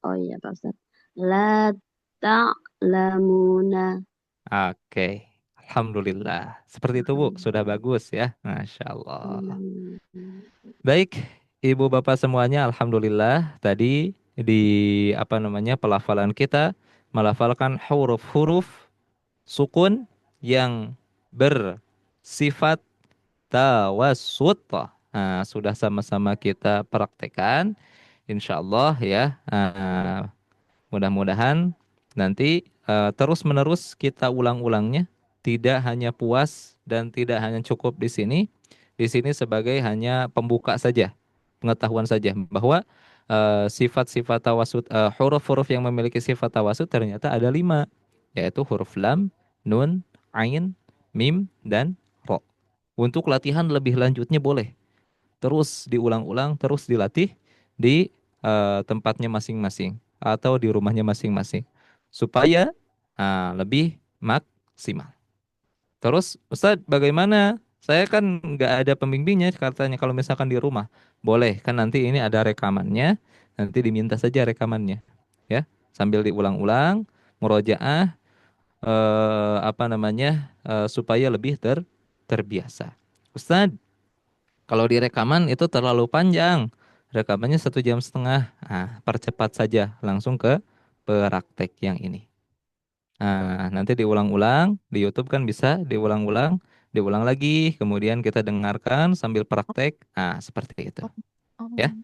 oh iya Pak Ustaz. La ta'lamuna. Oke, Alhamdulillah. Seperti itu Bu, sudah Alhamdulillah. bagus ya. Masya Allah. Hmm. Baik, Ibu Bapak semuanya, Alhamdulillah. Tadi di apa namanya pelafalan kita melafalkan huruf-huruf sukun yang bersifat tawassut. Nah, sudah sama-sama kita praktekkan. Insya Allah ya. Mudah-mudahan nanti terus-menerus kita ulang-ulangnya, tidak hanya puas dan tidak hanya cukup di sini. Di sini sebagai hanya pembuka saja, pengetahuan saja bahwa sifat-sifat tawasud, huruf-huruf yang memiliki sifat tawasud ternyata ada 5, yaitu huruf lam, nun, ain, mim, dan ro. Untuk latihan lebih lanjutnya boleh terus diulang-ulang, terus dilatih di tempatnya masing-masing atau di rumahnya masing-masing supaya lebih maksimal. Terus, Ustadz, bagaimana? Saya kan nggak ada pembimbingnya katanya kalau misalkan di rumah. Boleh, kan nanti ini ada rekamannya, nanti diminta saja rekamannya. Ya, sambil diulang-ulang, murojaah, apa namanya, supaya lebih terbiasa. Ustadz, kalau di rekaman itu terlalu panjang. Rekamannya 1,5 jam. Percepat saja langsung ke praktek yang ini. Nanti diulang-ulang di YouTube kan bisa diulang-ulang, diulang lagi, kemudian kita dengarkan sambil praktek. Seperti itu. Ya,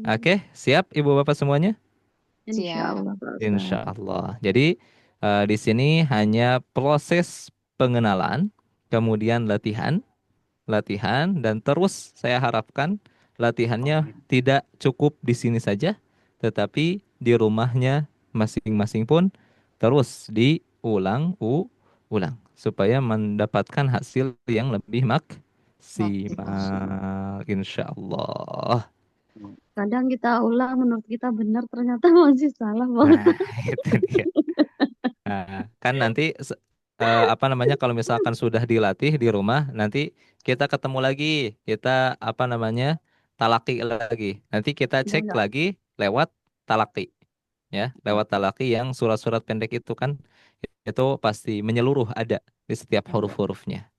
oke, siap Ibu Bapak semuanya? Insya Siap. Allah Pak Insya Ustaz. Allah. Jadi di sini hanya proses pengenalan, kemudian latihan dan terus saya harapkan latihannya tidak cukup di sini saja, tetapi di rumahnya masing-masing pun terus diulang-ulang supaya mendapatkan hasil yang lebih maksimal, insya Allah. Kadang kita ulang menurut kita benar ternyata masih salah Pak Nah, Ustaz. itu dia. Kan nanti apa namanya kalau misalkan sudah dilatih di rumah, nanti kita ketemu lagi, kita apa namanya talaki lagi. Nanti kita cek Boleh. lagi lewat talaki, ya, lewat talaki yang surat-surat pendek itu kan itu pasti menyeluruh ada di setiap huruf-hurufnya.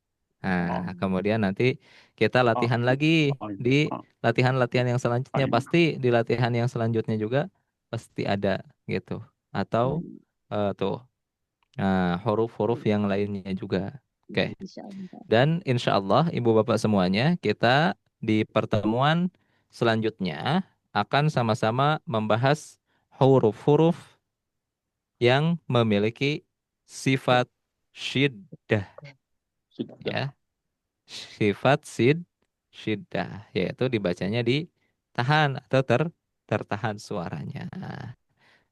Kemudian nanti kita latihan lagi di latihan-latihan yang selanjutnya pasti di latihan yang selanjutnya juga pasti ada gitu. Atau tuh huruf-huruf yang lainnya juga. Oke. Insya Allah Pak. Dan insya Allah Ibu Bapak semuanya kita di pertemuan selanjutnya akan sama-sama membahas huruf-huruf yang memiliki sifat syiddah Sudah. ya. Sifat syiddah yaitu dibacanya ditahan atau tertahan suaranya.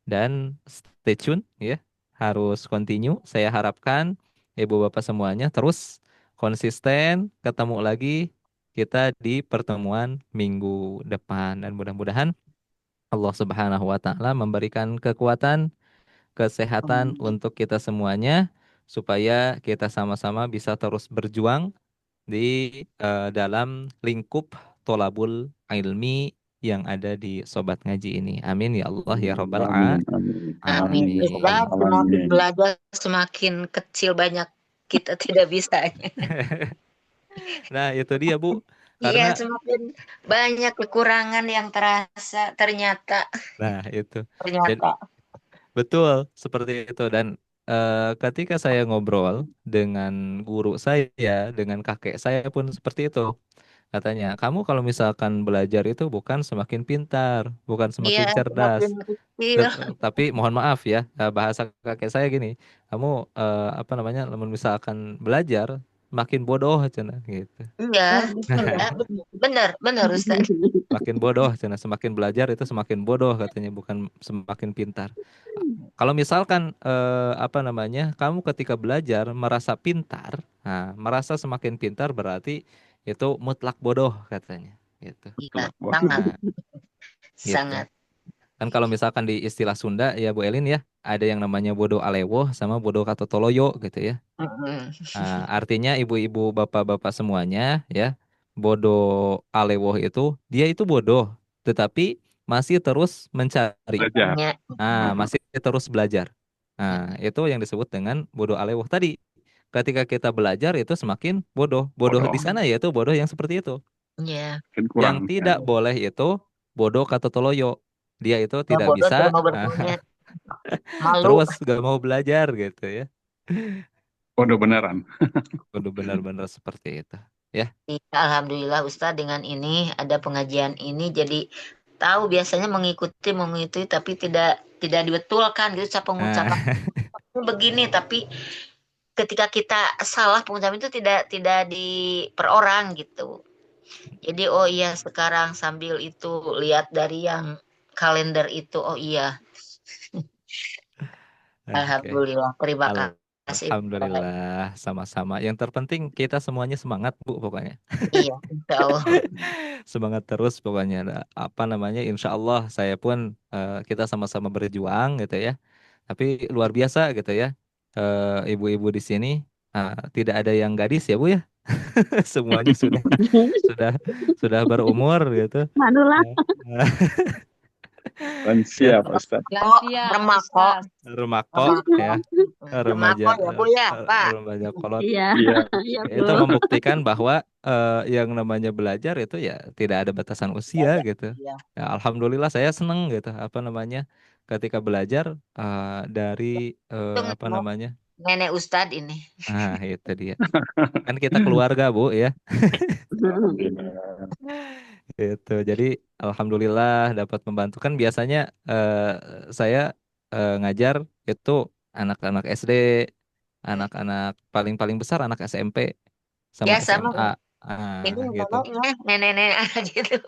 Dan stay tune ya. Harus continue. Saya harapkan Ibu Bapak semuanya terus konsisten ketemu lagi kita di pertemuan minggu depan dan mudah-mudahan Allah Subhanahu wa taala memberikan kekuatan, kesehatan untuk kita semuanya supaya kita sama-sama bisa terus berjuang di dalam lingkup tolabul ilmi yang ada di Sobat Ngaji ini. Amin ya Allah ya Rabbal Amin, amin, Amin. amin, ya Rabbal Ustaz, Alamin. semakin alamin. belajar semakin kecil banyak kita tidak bisanya. Nah, itu dia, Bu. Iya, Karena semakin banyak kekurangan yang terasa ternyata. itu. Jadi Ternyata. betul seperti itu dan ketika saya ngobrol dengan guru saya, dengan kakek saya pun seperti itu. Katanya, kamu kalau misalkan belajar itu bukan semakin pintar, bukan Iya, semakin semakin cerdas. kecil. Tapi mohon maaf ya, bahasa kakek saya gini, kamu apa namanya, misalkan belajar, makin bodoh cenah gitu. Iya, Betul ya. iya, benar, benar Ustaz. Makin bodoh cenah, semakin belajar itu semakin bodoh katanya, bukan semakin pintar. Kalau misalkan apa namanya, kamu ketika belajar merasa pintar, nah, merasa semakin pintar berarti itu mutlak bodoh katanya, gitu. Iya, Wah, sangat, Nah, gitu. sangat. Kan kalau misalkan di istilah Sunda ya Bu Elin ya, ada yang namanya bodoh alewo sama bodoh katotoloyo gitu ya. Mm-mm. Nah, artinya ibu-ibu, bapak-bapak semuanya ya, bodoh alewo itu dia itu bodoh, tetapi masih terus mencari. belajar. Hanya, Masih terus belajar. Nah, itu yang disebut dengan bodoh alewuh tadi. Ketika kita belajar itu semakin bodoh. Bodoh di Bodoh, sana yaitu bodoh yang seperti itu. ya, mungkin Yang kurang. tidak boleh itu bodoh katotoloyo. Dia itu ya tidak bodoh tidak bisa mau bertanya, malu. terus gak mau belajar gitu ya. Bodoh beneran. Bodoh benar-benar seperti itu. Ya. Iya, Alhamdulillah Ustaz dengan ini ada pengajian ini jadi tahu biasanya mengikuti tapi tidak dibetulkan gitu cara Nah, pengucapan begini tapi ketika kita salah pengucapan itu tidak per orang gitu. Jadi oh iya sekarang sambil itu lihat dari yang kalender itu oh iya oke. Alhamdulillah terima kasih Ustaz. Alhamdulillah, sama-sama. Yang terpenting kita semuanya semangat, Bu, pokoknya. Iya insya Allah. Semangat terus pokoknya. Apa namanya? Insya Allah saya pun kita sama-sama berjuang gitu ya. Tapi luar biasa gitu ya. Ibu-ibu di sini tidak ada yang gadis ya, Bu ya. Semuanya sudah sudah berumur gitu. Manula. Eh, Lansia, Ya, Pak Ustadz. Lansia, Remako, Ustaz. remako ya, remako remaja ya Bu ya Pak. remaja kolot. Iya, Iya, iya Itu Bu. membuktikan bahwa yang namanya belajar itu ya tidak ada batasan usia gitu. Iya. Ya, alhamdulillah saya seneng gitu apa namanya ketika belajar dari Itu apa namanya. nenek Ustadz ini. Itu dia. Kan kita keluarga, Bu ya. alhamdulillah. Itu. Jadi alhamdulillah dapat membantu kan biasanya saya ngajar itu anak-anak SD, anak-anak paling besar anak SMP sama Ya sama SMA. ini Gitu. nenek-nenek gitu.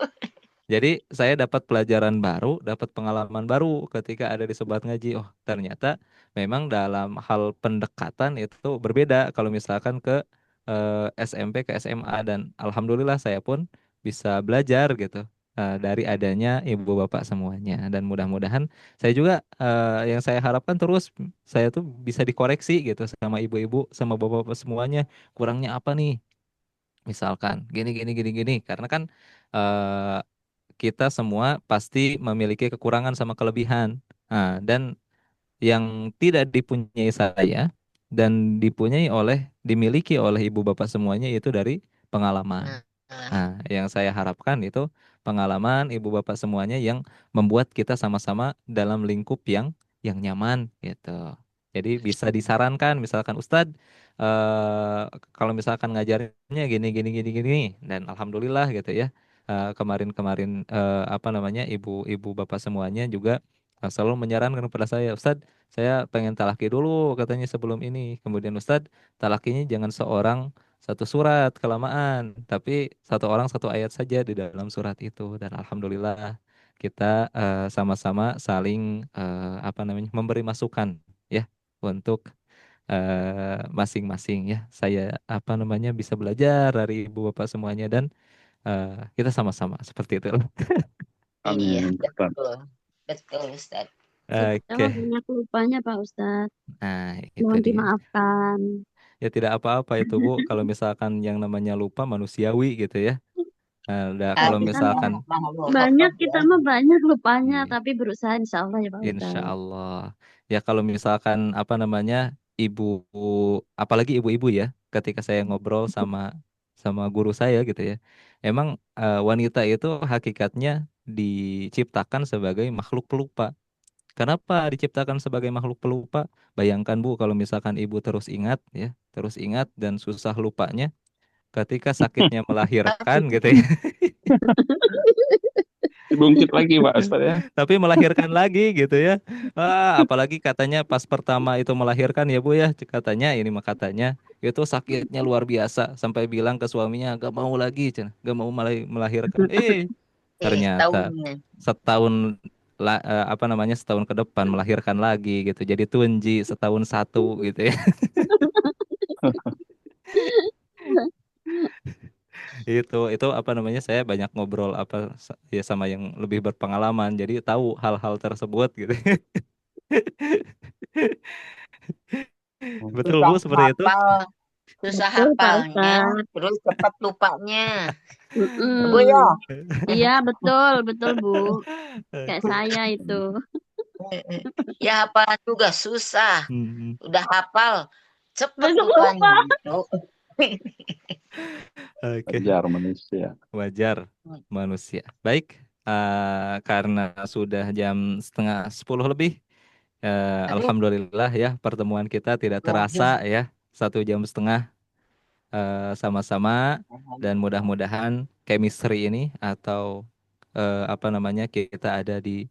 Jadi saya dapat pelajaran baru, dapat pengalaman baru ketika ada di Sobat Ngaji. Oh, ternyata memang dalam hal pendekatan itu berbeda kalau misalkan ke SMP ke SMA dan alhamdulillah saya pun bisa belajar gitu dari adanya ibu bapak semuanya dan mudah-mudahan saya juga yang saya harapkan terus saya tuh bisa dikoreksi gitu sama ibu-ibu sama bapak-bapak semuanya kurangnya apa nih misalkan gini gini gini gini karena kan eh, kita semua pasti memiliki kekurangan sama kelebihan. Dan yang tidak dipunyai saya dan dimiliki oleh ibu bapak semuanya itu dari pengalaman. Nah, Yang saya harapkan itu pengalaman ibu bapak semuanya yang membuat kita sama-sama dalam lingkup yang nyaman gitu. Jadi bisa disarankan misalkan Ustadz eh, kalau misalkan ngajarnya gini gini gini gini dan alhamdulillah gitu ya. Kemarin-kemarin apa namanya ibu-ibu bapak semuanya juga selalu menyarankan kepada saya, Ustadz, saya pengen talaki dulu katanya sebelum ini. Kemudian Ustadz, talakinya jangan seorang satu surat kelamaan, tapi satu orang satu ayat saja di dalam surat itu. Dan alhamdulillah kita sama-sama saling apa namanya memberi masukan ya untuk masing-masing ya. Saya apa namanya bisa belajar dari ibu bapak semuanya dan kita sama-sama seperti itu. iya Amin, Pak Ustadz. betul. Betul Ustadz. Kita Oke, mah banyak lupanya Pak Ustadz. itu Mohon dia. dimaafkan. Ya tidak apa-apa itu Bu, kalau misalkan yang namanya lupa manusiawi gitu ya. Nah, kalau Tapi kan misalkan banyak, kita mah banyak lupanya, iya, tapi berusaha insya Allah ya Pak insya Ustadz. Allah. Ya kalau misalkan apa namanya ibu, apalagi ibu-ibu ya, ketika saya ngobrol sama sama guru saya gitu ya, emang wanita itu hakikatnya diciptakan sebagai makhluk pelupa. Kenapa diciptakan sebagai makhluk pelupa? Bayangkan Bu, kalau misalkan ibu terus ingat ya, terus ingat dan susah lupanya ketika sakitnya melahirkan gitu ya. Dibungkit lagi Pak Ustadz ya. Tapi melahirkan lagi gitu ya. Apalagi katanya pas pertama itu melahirkan ya Bu ya, katanya ini mah katanya itu sakitnya luar biasa sampai bilang ke suaminya gak mau lagi, gak mau melahirkan. Ternyata tahunnya. setahun apa namanya setahun ke depan melahirkan lagi gitu. Jadi tunji setahun satu gitu ya. Itu apa namanya saya banyak ngobrol apa ya sama yang lebih berpengalaman. Jadi tahu hal-hal tersebut gitu. Betul Susah Bu, seperti itu. susah Betul Pak hafalnya, Ustadz. terus cepat lupanya. Bu Mm-mm. ya, Iya betul, betul Bu. Kayak saya itu. ya hafalan juga susah. Hmm, Udah hafal, cepat Besok lupanya lupa. gitu. Oke, Wajar manusia. wajar manusia. Baik, karena sudah jam setengah 10 lebih, Aduh, alhamdulillah ya pertemuan kita tidak terasa wajar. ya 1 jam setengah sama-sama, dan mudah-mudahan chemistry ini atau apa namanya kita ada di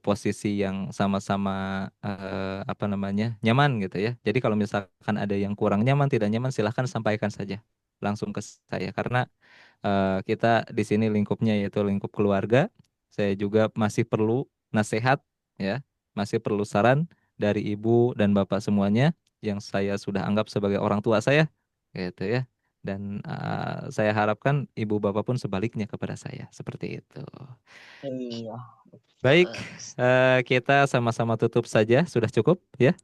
posisi yang sama-sama apa namanya nyaman gitu ya. Jadi kalau misalkan ada yang kurang nyaman, tidak nyaman, silahkan sampaikan saja langsung ke saya karena kita di sini lingkupnya yaitu lingkup keluarga. Saya juga masih perlu nasihat ya, masih perlu saran dari ibu dan bapak semuanya yang saya sudah anggap sebagai orang tua saya, gitu ya. Dan saya harapkan ibu bapak pun sebaliknya kepada saya seperti itu. Iya. Baik, Terus. kita sama-sama tutup saja, sudah cukup ya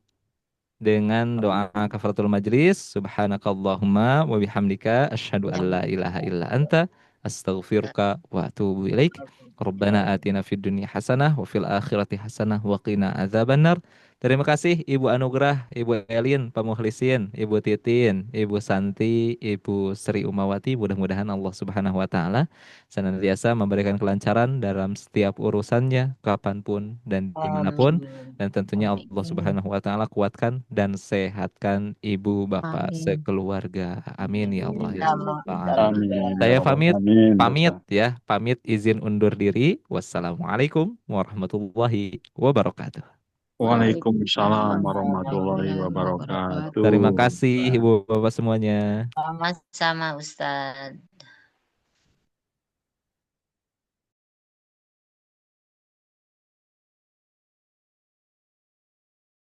dengan doa kafaratul majlis. Subhanakallahumma wa bihamdika asyhadu an la ilaha illa anta astaghfiruka wa atubu ilaik. Rabbana atina fid dunya hasanah wa fil akhirati hasanah wa qina adzabannar. Terima kasih Ibu Anugrah, Ibu Elin, Pak Mukhlisin, Ibu Titin, Ibu Santi, Ibu Sri Umawati. Mudah-mudahan Allah Subhanahu wa taala senantiasa memberikan kelancaran dalam setiap urusannya, kapanpun dan dimanapun. Amin. Dan tentunya Allah Subhanahu wa taala kuatkan dan sehatkan ibu bapak Amin. sekeluarga. Amin ya Allah ya Amin. Rabbal alamin. Amin. Saya pamit, Amin. pamit ya, pamit izin undur diri. Wassalamualaikum warahmatullahi wabarakatuh. Waalaikumsalam warahmatullahi wabarakatuh. Terima kasih ibu bapak semuanya. Sama-sama Ustadz.